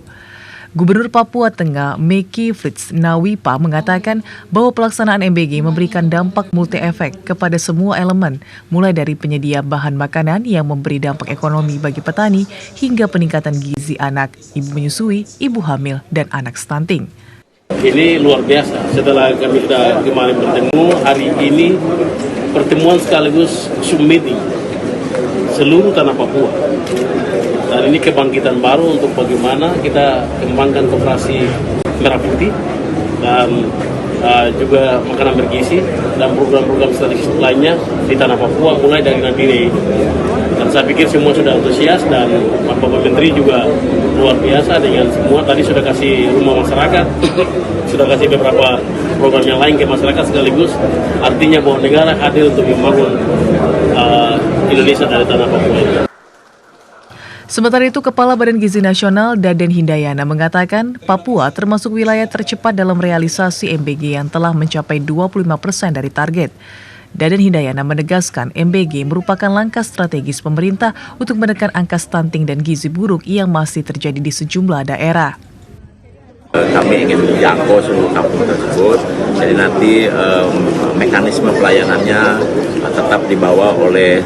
Gubernur Papua Tengah Meki Frits Nawipa mengatakan bahwa pelaksanaan MBG memberikan dampak multi-efek kepada semua elemen, mulai dari penyedia bahan makanan yang memberi dampak ekonomi bagi petani hingga peningkatan gizi anak, ibu menyusui, ibu hamil, dan anak stunting. Ini luar biasa. Setelah kami sudah kemarin bertemu, hari ini pertemuan sekaligus Zoom meeting seluruh tanah Papua. Dan ini kebangkitan baru untuk bagaimana kita kembangkan koperasi merah putih dan juga makanan bergizi dan program-program strategis lainnya di tanah Papua mulai dari nanti. Dan saya pikir semua sudah antusias dan Bapak Menteri juga luar biasa dengan semua. Tadi sudah kasih rumah masyarakat, sudah kasih beberapa program yang lain ke masyarakat sekaligus. Artinya bahwa negara hadir untuk membangun Indonesia dari tanah Papua ini. Sementara itu, Kepala Badan Gizi Nasional Daden Hindayana mengatakan Papua termasuk wilayah tercepat dalam realisasi MBG yang telah mencapai 25% dari target. Daden Hindayana menegaskan MBG merupakan langkah strategis pemerintah untuk menekan angka stunting dan gizi buruk yang masih terjadi di sejumlah daerah. Kami ingin menjangkau seluruh kampung tersebut, jadi nanti mekanisme pelayanannya tetap dibawa oleh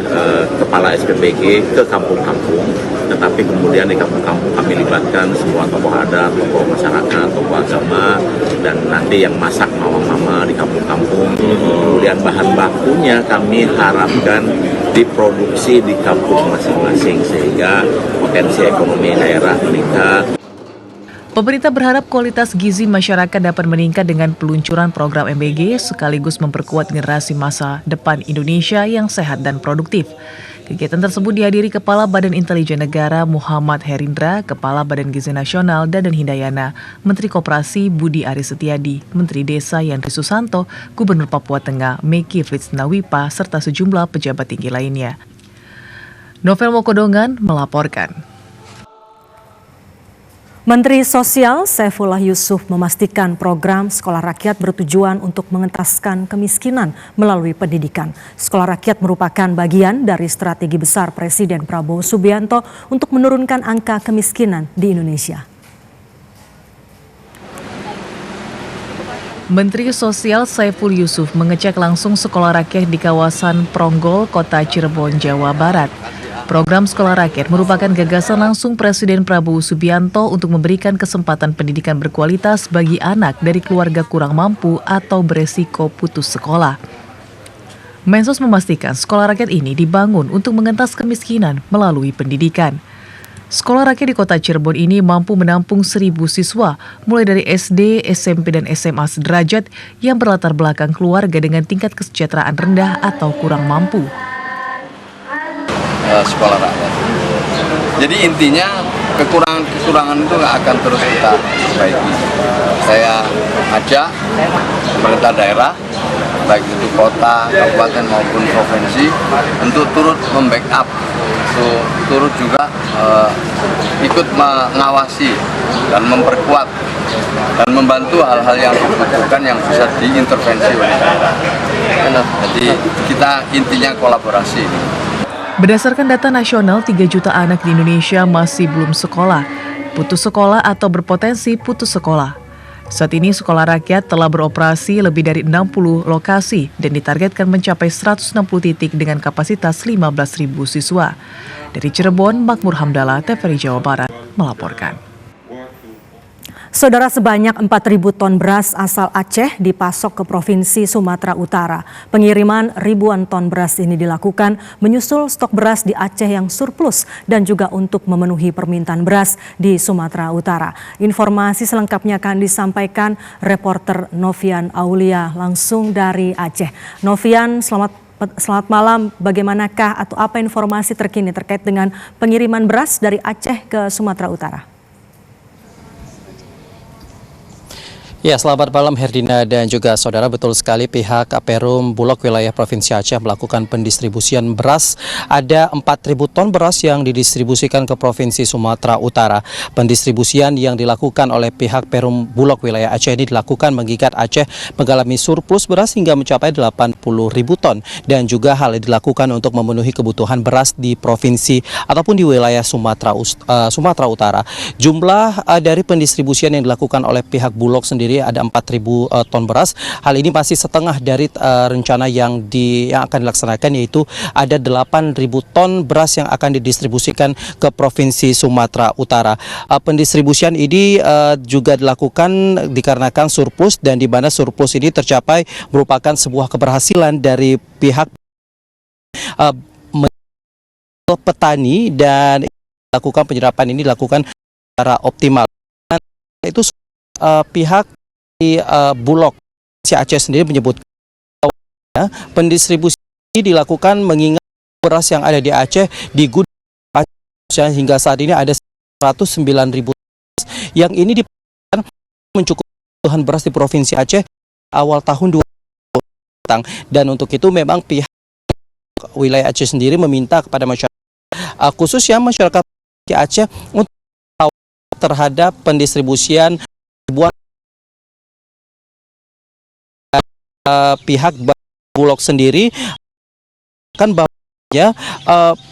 Kepala SPBG ke kampung-kampung, tetapi kemudian di kampung-kampung kami libatkan semua tokoh adat, tokoh masyarakat, tokoh agama, dan nanti yang masak mama-mama di kampung-kampung. Kemudian bahan bakunya kami harapkan diproduksi di kampung masing-masing sehingga potensi ekonomi daerah meningkat. Pemerintah berharap kualitas gizi masyarakat dapat meningkat dengan peluncuran program MBG sekaligus memperkuat generasi masa depan Indonesia yang sehat dan produktif. Kegiatan tersebut dihadiri Kepala Badan Intelijen Negara Muhammad Herindra, Kepala Badan Gizi Nasional Daden Hindayana, Menteri Koperasi Budi Aris Setiadi, Menteri Desa Yandri Susanto, Gubernur Papua Tengah Meki Frits Nawipa, serta sejumlah pejabat tinggi lainnya. Novel Mokodongan melaporkan. Menteri Sosial Saifullah Yusuf memastikan program Sekolah Rakyat bertujuan untuk mengentaskan kemiskinan melalui pendidikan. Sekolah Rakyat merupakan bagian dari strategi besar Presiden Prabowo Subianto untuk menurunkan angka kemiskinan di Indonesia. Menteri Sosial Saiful Yusuf mengecek langsung sekolah rakyat di kawasan Pronggol, Kota Cirebon, Jawa Barat. Program Sekolah Rakyat merupakan gagasan langsung Presiden Prabowo Subianto untuk memberikan kesempatan pendidikan berkualitas bagi anak dari keluarga kurang mampu atau beresiko putus sekolah. Mensos memastikan sekolah rakyat ini dibangun untuk mengentas kemiskinan melalui pendidikan. Sekolah rakyat di Kota Cirebon ini mampu menampung 1.000 siswa, mulai dari SD, SMP, dan SMA sederajat yang berlatar belakang keluarga dengan tingkat kesejahteraan rendah atau kurang mampu. Sekolah rakyat. Jadi intinya kekurangan itu nggak akan terus kita perbaiki. Saya ajak pemerintah daerah, baik itu kota, kabupaten maupun provinsi, untuk turut membackup, untuk turut juga ikut mengawasi dan memperkuat dan membantu hal-hal yang dibutuhkan yang bisa diintervensi oleh daerah. Jadi kita intinya kolaborasi. Berdasarkan data nasional, 3 juta anak di Indonesia masih belum sekolah, putus sekolah atau berpotensi putus sekolah. Saat ini sekolah rakyat telah beroperasi lebih dari 60 lokasi dan ditargetkan mencapai 160 titik dengan kapasitas 15.000 siswa. Dari Cirebon, Makmur Hamdallah, TVRI Jawa Barat melaporkan. Saudara, sebanyak 4.000 ton beras asal Aceh dipasok ke Provinsi Sumatera Utara. Pengiriman ribuan ton beras ini dilakukan menyusul stok beras di Aceh yang surplus dan juga untuk memenuhi permintaan beras di Sumatera Utara. Informasi selengkapnya akan disampaikan reporter Novian Aulia langsung dari Aceh. Novian, selamat malam. Bagaimanakah atau apa informasi terkini terkait dengan pengiriman beras dari Aceh ke Sumatera Utara? Ya, selamat malam Herdina dan juga saudara. Betul sekali, pihak Perum Bulog wilayah Provinsi Aceh melakukan pendistribusian beras. Ada 4.000 ton beras yang didistribusikan ke Provinsi Sumatera Utara. Pendistribusian yang dilakukan oleh pihak Perum Bulog wilayah Aceh ini dilakukan mengingat Aceh mengalami surplus beras hingga mencapai 80.000 ton. Dan juga hal ini dilakukan untuk memenuhi kebutuhan beras di provinsi ataupun di wilayah Sumatera Utara. Jumlah dari pendistribusian yang dilakukan oleh pihak Bulog sendiri ada 4.000 ton beras. Hal ini masih setengah dari rencana yang akan dilaksanakan, yaitu ada 8.000 ton beras yang akan didistribusikan ke Provinsi Sumatera Utara. Pendistribusian ini juga dilakukan dikarenakan surplus, dan di mana surplus ini tercapai merupakan sebuah keberhasilan dari pihak petani, dan dilakukan penyerapan ini dilakukan secara optimal. Dan itu pihak di Bulog si Aceh sendiri menyebut pendistribusi dilakukan mengingat beras yang ada di Aceh di gudang Aceh hingga saat ini ada 109.000 yang ini dipastikan mencukupi kebutuhan beras di Provinsi Aceh awal tahun 2020. Dan untuk itu memang pihak wilayah Aceh sendiri meminta kepada masyarakat, khususnya masyarakat di Aceh, untuk terhadap pendistribusian ribuan pihak Bulog sendiri kan bahwa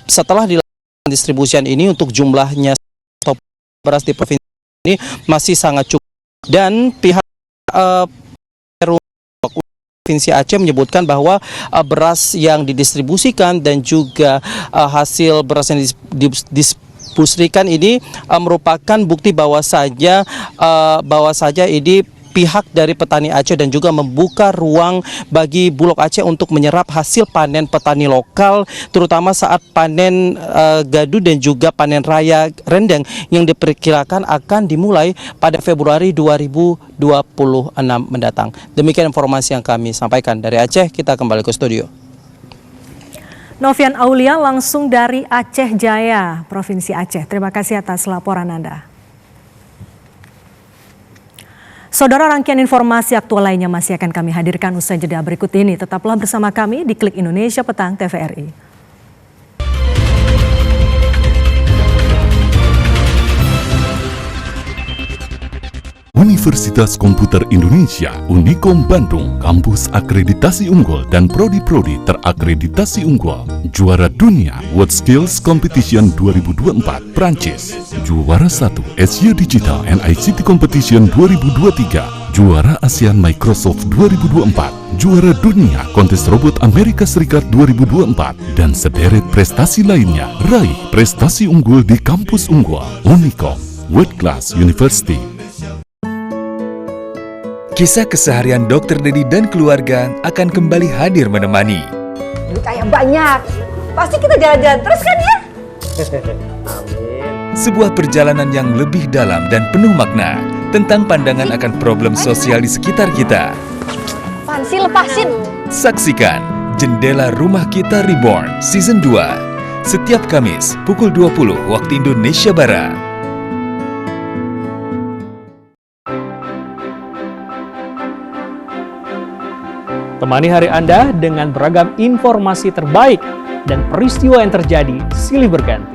setelah dilakukan distribusian ini untuk jumlahnya stok beras di provinsi ini masih sangat cukup, dan pihak Provinsi Aceh menyebutkan bahwa beras yang didistribusikan dan juga hasil beras yang didistribusikan ini merupakan bukti bahwa saja ini pihak dari petani Aceh dan juga membuka ruang bagi Bulog Aceh untuk menyerap hasil panen petani lokal, terutama saat panen gadu dan juga panen raya rendeng yang diperkirakan akan dimulai pada Februari 2026 mendatang. Demikian informasi yang kami sampaikan dari Aceh. Kita kembali ke studio. Novian Aulia langsung dari Aceh Jaya, Provinsi Aceh. Terima kasih atas laporan Anda. Saudara, rangkaian informasi aktual lainnya masih akan kami hadirkan usai jeda berikut ini. Tetaplah bersama kami di Klik Indonesia Petang TVRI. Universitas Komputer Indonesia Unikom Bandung, kampus akreditasi unggul dan prodi-prodi terakreditasi unggul. Juara dunia WorldSkills Competition 2024 Prancis. Juara 1 Asia Digital and ICT Competition 2023. Juara ASEAN Microsoft 2024. Juara dunia kontes robot Amerika Serikat 2024. Dan sederet prestasi lainnya. Raih prestasi unggul di kampus unggul Unikom World Class University. Kisah keseharian Dr. Dedi dan keluarga akan kembali hadir menemani. Duit kayak banyak, pasti kita jalan-jalan terus kan ya? Amin. Sebuah perjalanan yang lebih dalam dan penuh makna tentang pandangan akan problem sosial di sekitar kita. Apaan sih, lepasin? Saksikan Jendela Rumah Kita Reborn Season 2 setiap Kamis pukul 20 waktu Indonesia Barat. Temani hari Anda dengan beragam informasi terbaik dan peristiwa yang terjadi silih berganti.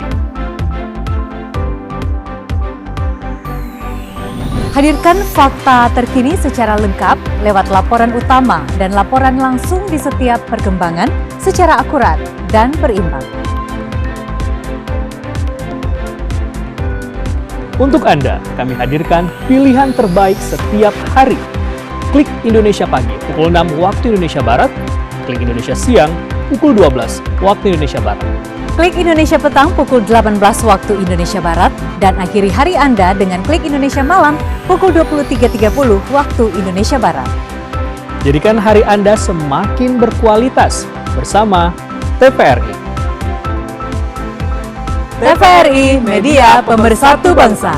Hadirkan fakta terkini secara lengkap lewat laporan utama dan laporan langsung di setiap perkembangan secara akurat dan berimbang. Untuk Anda, kami hadirkan pilihan terbaik setiap hari. Klik Indonesia Pagi pukul 6 waktu Indonesia Barat, Klik Indonesia Siang pukul 12 waktu Indonesia Barat. Klik Indonesia Petang pukul 18 waktu Indonesia Barat, dan akhiri hari Anda dengan Klik Indonesia Malam pukul 23.30 waktu Indonesia Barat. Jadikan hari Anda semakin berkualitas bersama TVRI. TVRI, media pemersatu bangsa.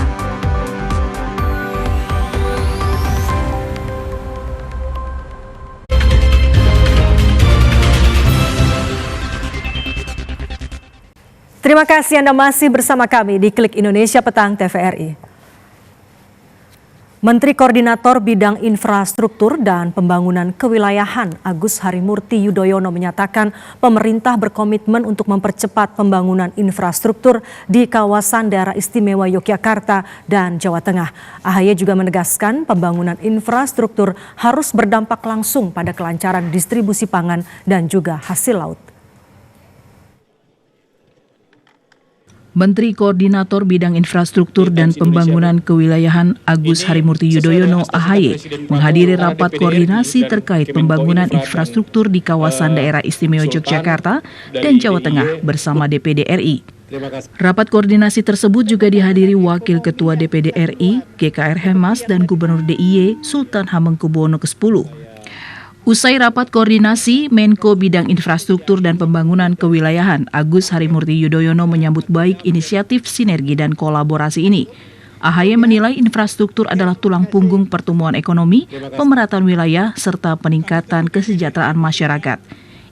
Terima kasih Anda masih bersama kami di Klik Indonesia Petang TVRI. Menteri Koordinator Bidang Infrastruktur dan Pembangunan Kewilayahan Agus Harimurti Yudhoyono menyatakan pemerintah berkomitmen untuk mempercepat pembangunan infrastruktur di kawasan daerah istimewa Yogyakarta dan Jawa Tengah. AHY juga menegaskan pembangunan infrastruktur harus berdampak langsung pada kelancaran distribusi pangan dan juga hasil laut. Menteri Koordinator Bidang Infrastruktur dan Pembangunan Kewilayahan Agus Harimurti Yudhoyono (AHY) menghadiri rapat koordinasi terkait pembangunan infrastruktur di kawasan daerah istimewa Yogyakarta dan Jawa Tengah bersama DPD RI. Rapat koordinasi tersebut juga dihadiri Wakil Ketua DPD RI, GKR Hemas, dan Gubernur DIY Sultan Hamengkubuwono ke-10. Usai rapat koordinasi, Menko Bidang Infrastruktur dan Pembangunan Kewilayahan Agus Harimurti Yudhoyono menyambut baik inisiatif sinergi dan kolaborasi ini. AHY menilai infrastruktur adalah tulang punggung pertumbuhan ekonomi, pemerataan wilayah, serta peningkatan kesejahteraan masyarakat.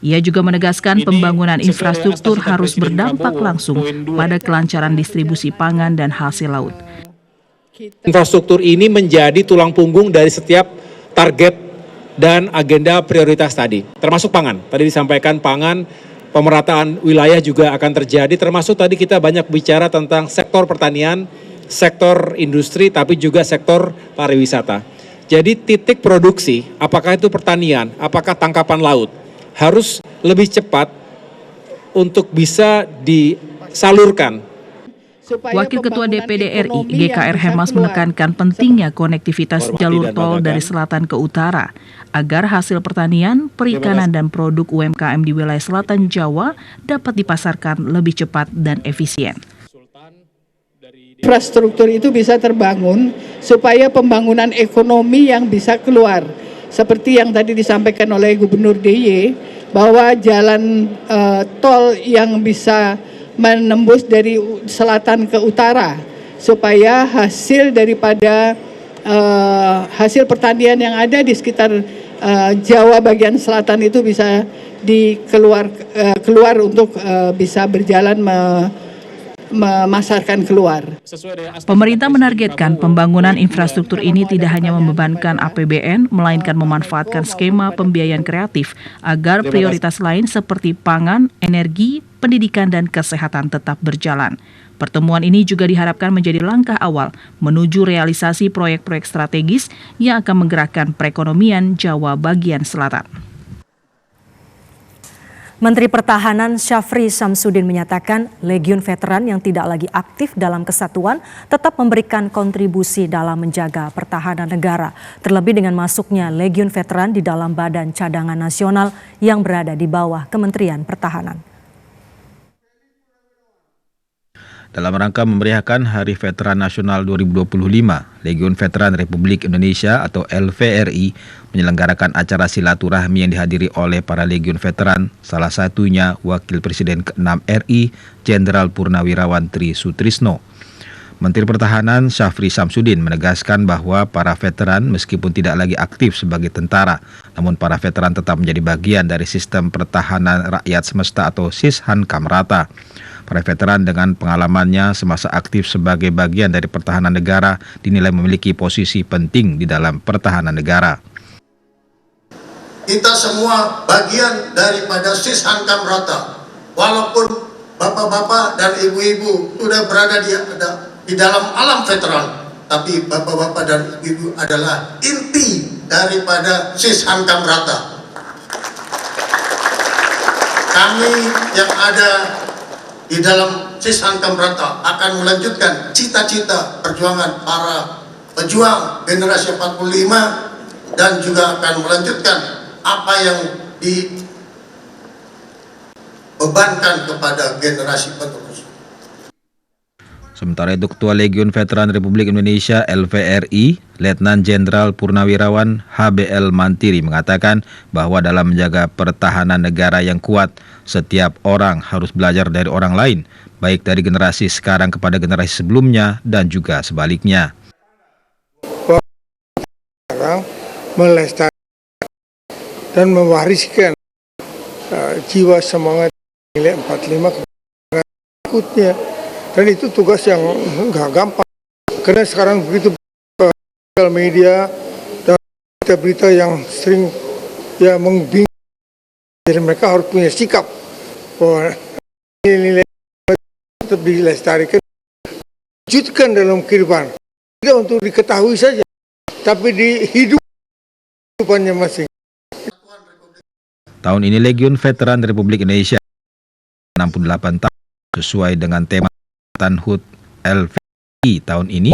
Ia juga menegaskan pembangunan infrastruktur harus berdampak langsung pada kelancaran distribusi pangan dan hasil laut. Infrastruktur ini menjadi tulang punggung dari setiap target dan agenda prioritas tadi, termasuk pangan. Tadi disampaikan pangan, pemerataan wilayah juga akan terjadi, termasuk tadi kita banyak bicara tentang sektor pertanian, sektor industri, tapi juga sektor pariwisata. Jadi titik produksi, apakah itu pertanian, apakah tangkapan laut, harus lebih cepat untuk bisa disalurkan. Wakil Ketua DPD RI, GKR Hemas menekankan pentingnya konektivitas jalur tol dari selatan ke utara, agar hasil pertanian, perikanan, dan produk UMKM di wilayah selatan Jawa dapat dipasarkan lebih cepat dan efisien. Infrastruktur itu bisa terbangun supaya pembangunan ekonomi yang bisa keluar. Seperti yang tadi disampaikan oleh Gubernur DIY, bahwa jalan tol yang bisa menembus dari selatan ke utara supaya hasil daripada hasil pertanian yang ada di sekitar Jawa bagian selatan itu bisa keluar untuk bisa berjalan memasarkan keluar. Pemerintah menargetkan pembangunan infrastruktur ini tidak hanya membebankan APBN, melainkan memanfaatkan skema pembiayaan kreatif agar prioritas lain seperti pangan, energi, pendidikan, dan kesehatan tetap berjalan. Pertemuan ini juga diharapkan menjadi langkah awal menuju realisasi proyek-proyek strategis yang akan menggerakkan perekonomian Jawa bagian selatan. Menteri Pertahanan Syafri Samsudin menyatakan Legiun Veteran yang tidak lagi aktif dalam kesatuan tetap memberikan kontribusi dalam menjaga pertahanan negara, terlebih dengan masuknya Legiun Veteran di dalam Badan Cadangan Nasional yang berada di bawah Kementerian Pertahanan. Dalam rangka memeriahkan Hari Veteran Nasional 2025, Legiun Veteran Republik Indonesia atau LVRI menyelenggarakan acara silaturahmi yang dihadiri oleh para Legiun Veteran, salah satunya Wakil Presiden ke-6 RI, Jenderal Purnawirawan Tri Sutrisno. Menteri Pertahanan Syafri Samsudin menegaskan bahwa para veteran meskipun tidak lagi aktif sebagai tentara, namun para veteran tetap menjadi bagian dari sistem pertahanan rakyat semesta atau Sishankam Rata. Para veteran dengan pengalamannya semasa aktif sebagai bagian dari pertahanan negara dinilai memiliki posisi penting di dalam pertahanan negara. Kita semua bagian daripada Sishankam Rata. Walaupun bapak-bapak dan ibu-ibu sudah berada di dalam alam veteran, tapi bapak-bapak dan ibu adalah inti daripada Sishankam Rata. Kami yang ada di dalam Sishankam Rata akan melanjutkan cita-cita perjuangan para pejuang generasi 45 dan juga akan melanjutkan apa yang dibebankan kepada generasi penerus. Sementara itu Ketua Legiun Veteran Republik Indonesia LVRI, Letnan Jenderal Purnawirawan HBL Mantiri mengatakan bahwa dalam menjaga pertahanan negara yang kuat, setiap orang harus belajar dari orang lain, baik dari generasi sekarang kepada generasi sebelumnya dan juga sebaliknya. Melestarikan dan mewariskan jiwa semangat nilai 45 berikutnya, dan itu tugas yang nggak gampang karena sekarang begitu media dan berita-berita yang sering membingungkan. Jadi mereka harus punya sikap bahwa nilai-nilai tetap dilestarikan, wujudkan dalam kehidupan. Tidak untuk diketahui saja, tapi di hidupannya masing. Tahun ini Legiun Veteran Republik Indonesia 68 tahun sesuai dengan tema Angkatan HUT LVRI tahun ini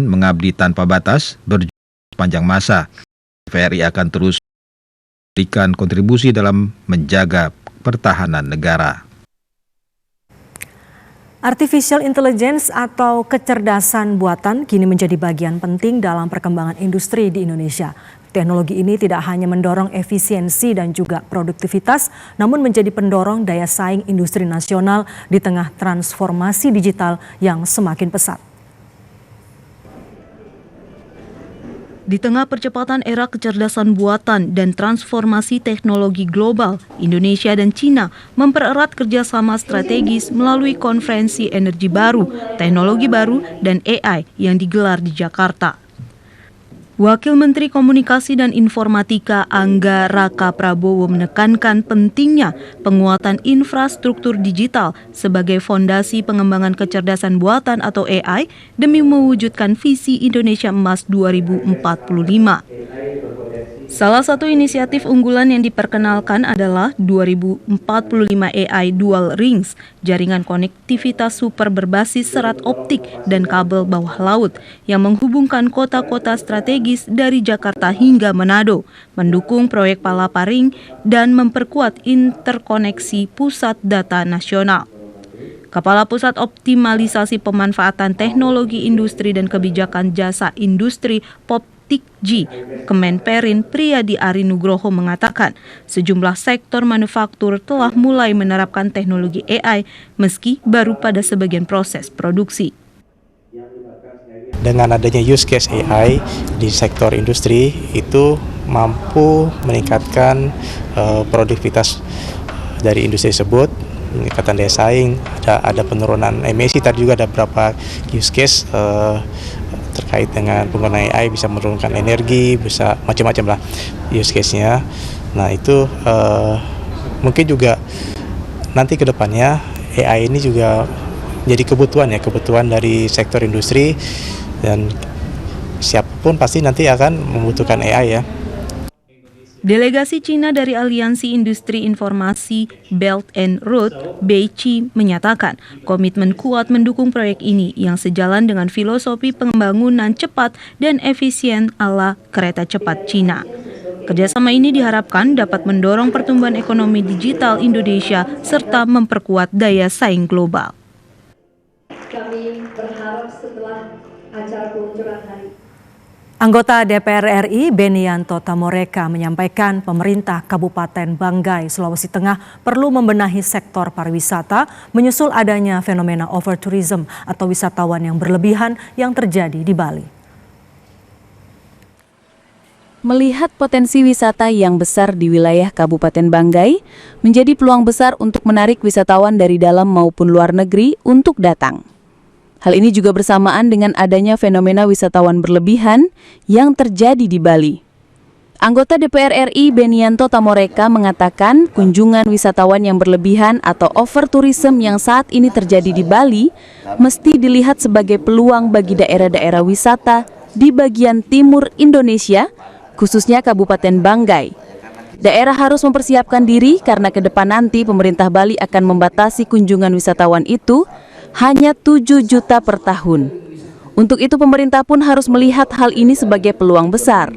mengabdi tanpa batas berjuang sepanjang masa. LVRI akan terus memberikan kontribusi dalam menjaga pertahanan negara. Artificial intelligence atau kecerdasan buatan kini menjadi bagian penting dalam perkembangan industri di Indonesia. Teknologi ini tidak hanya mendorong efisiensi dan juga produktivitas, namun menjadi pendorong daya saing industri nasional di tengah transformasi digital yang semakin pesat. Di tengah percepatan era kecerdasan buatan dan transformasi teknologi global, Indonesia dan Cina mempererat kerjasama strategis melalui konferensi energi baru, teknologi baru, dan AI yang digelar di Jakarta. Wakil Menteri Komunikasi dan Informatika Angga Raka Prabowo menekankan pentingnya penguatan infrastruktur digital sebagai fondasi pengembangan kecerdasan buatan atau AI demi mewujudkan visi Indonesia Emas 2045. Salah satu inisiatif unggulan yang diperkenalkan adalah 2045 AI Dual Rings, jaringan konektivitas super berbasis serat optik dan kabel bawah laut yang menghubungkan kota-kota strategis dari Jakarta hingga Manado, mendukung proyek Palaparing dan memperkuat interkoneksi pusat data nasional. Kepala Pusat Optimalisasi Pemanfaatan Teknologi Industri dan Kebijakan Jasa Industri POPTIKJ Kemenperin Priyadi Ari Nugroho mengatakan sejumlah sektor manufaktur telah mulai menerapkan teknologi AI meski baru pada sebagian proses produksi. Dengan adanya use case AI di sektor industri itu mampu meningkatkan produktivitas dari industri tersebut, meningkatkan daya saing, ada penurunan emisi. Tadi juga ada beberapa use case terkait dengan penggunaan AI, bisa menurunkan energi, bisa macam-macam lah use case-nya. Nah itu mungkin juga nanti ke depannya AI ini juga jadi kebutuhan dari sektor industri, dan siapapun pasti nanti akan membutuhkan AI ya. Delegasi Cina dari Aliansi Industri Informasi Belt and Road (BEICI) menyatakan komitmen kuat mendukung proyek ini yang sejalan dengan filosofi pembangunan cepat dan efisien ala kereta cepat Cina. Kerjasama ini diharapkan dapat mendorong pertumbuhan ekonomi digital Indonesia serta memperkuat daya saing global. Kami berharap setelah acara peluncuran hari. Anggota DPR RI Benianto Tamoreka menyampaikan pemerintah Kabupaten Banggai, Sulawesi Tengah perlu membenahi sektor pariwisata menyusul adanya fenomena overtourism atau wisatawan yang berlebihan yang terjadi di Bali. Melihat potensi wisata yang besar di wilayah Kabupaten Banggai, menjadi peluang besar untuk menarik wisatawan dari dalam maupun luar negeri untuk datang. Hal ini juga bersamaan dengan adanya fenomena wisatawan berlebihan yang terjadi di Bali. Anggota DPR RI Benianto Tamoreka mengatakan kunjungan wisatawan yang berlebihan atau overtourism yang saat ini terjadi di Bali mesti dilihat sebagai peluang bagi daerah-daerah wisata di bagian timur Indonesia, khususnya Kabupaten Banggai. Daerah harus mempersiapkan diri karena ke depan nanti pemerintah Bali akan membatasi kunjungan wisatawan itu hanya 7 juta per tahun. Untuk itu pemerintah pun harus melihat hal ini sebagai peluang besar.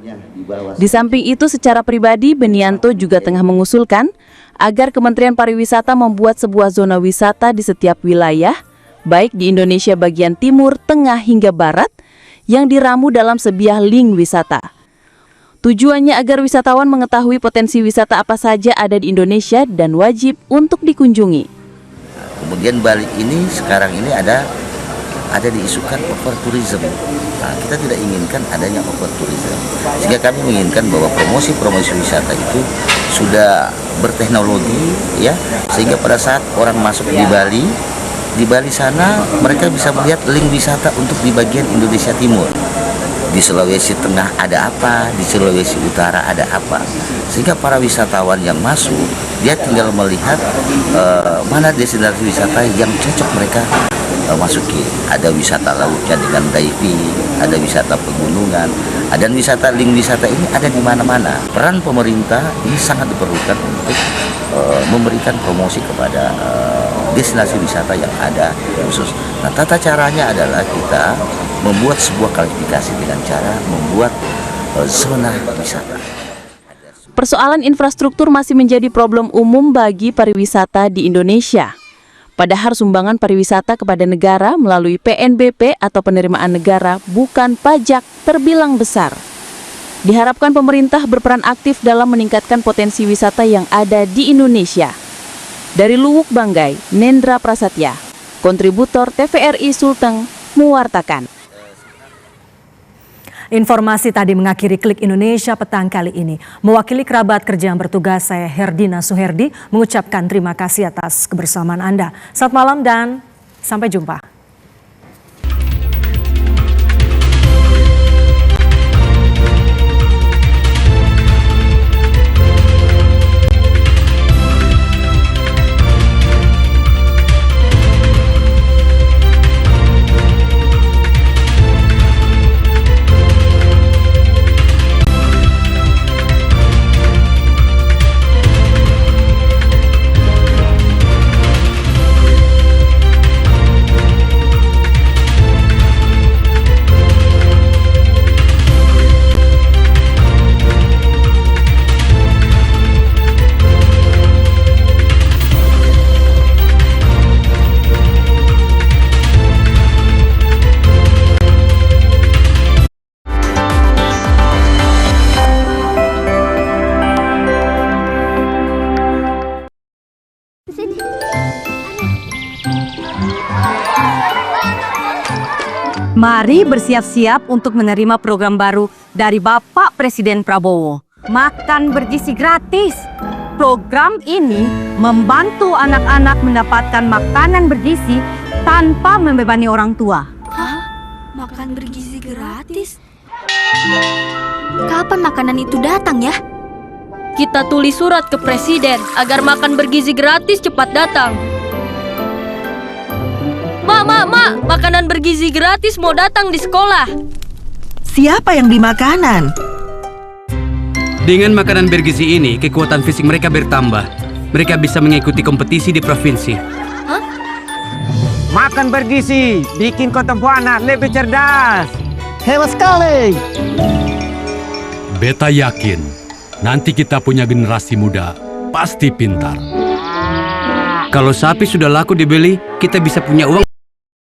Di samping itu secara pribadi Benianto juga tengah mengusulkan agar Kementerian Pariwisata membuat sebuah zona wisata di setiap wilayah, baik di Indonesia bagian timur, tengah hingga barat, yang diramu dalam sebuah link wisata. Tujuannya agar wisatawan mengetahui potensi wisata apa saja ada di Indonesia dan wajib untuk dikunjungi. Kemudian Bali ini sekarang ini ada diisukan overtourism. Nah, kita tidak inginkan adanya overtourism. Sehingga kami menginginkan bahwa promosi wisata itu sudah berteknologi ya, sehingga pada saat orang masuk di Bali sana mereka bisa melihat link wisata untuk di bagian Indonesia Timur. di Sulawesi Tengah ada apa, di Sulawesi Utara ada apa, sehingga para wisatawan yang masuk dia tinggal melihat mana destinasi wisata yang cocok mereka masuki. Ada wisata lautnya dengan diving, ada wisata pegunungan, dan wisata link wisata ini ada di mana-mana. Peran pemerintah ini sangat diperlukan untuk memberikan promosi kepada destinasi wisata yang ada khusus. Nah, tata caranya adalah kita membuat sebuah klasifikasi dengan cara membuat zona wisata. Persoalan infrastruktur masih menjadi problem umum bagi pariwisata di Indonesia. Padahal sumbangan pariwisata kepada negara melalui PNBP atau penerimaan negara bukan pajak terbilang besar. Diharapkan pemerintah berperan aktif dalam meningkatkan potensi wisata yang ada di Indonesia. Dari Luwuk Banggai, Nendra Prasetya, kontributor TVRI Sulteng, mewartakan. Informasi tadi mengakhiri Klik Indonesia petang kali ini. Mewakili kerabat kerja yang bertugas, saya Herdina Suherdi mengucapkan terima kasih atas kebersamaan Anda. Selamat malam dan sampai jumpa. Mari bersiap-siap untuk menerima program baru dari Bapak Presiden Prabowo. Makan bergizi gratis. Program ini membantu anak-anak mendapatkan makanan bergizi tanpa membebani orang tua. Hah? Makan bergizi gratis? Kapan makanan itu datang ya? Kita tulis surat ke Presiden agar makan bergizi gratis cepat datang. Mak, makanan bergizi gratis mau datang di sekolah. Siapa yang beli makanan? Dengan makanan bergizi ini, kekuatan fisik mereka bertambah. Mereka bisa mengikuti kompetisi di provinsi. Hah? Makan bergizi, bikin kota anak lebih cerdas. Hebat sekali. Beta yakin, nanti kita punya generasi muda, pasti pintar. Kalau sapi sudah laku dibeli, kita bisa punya uang.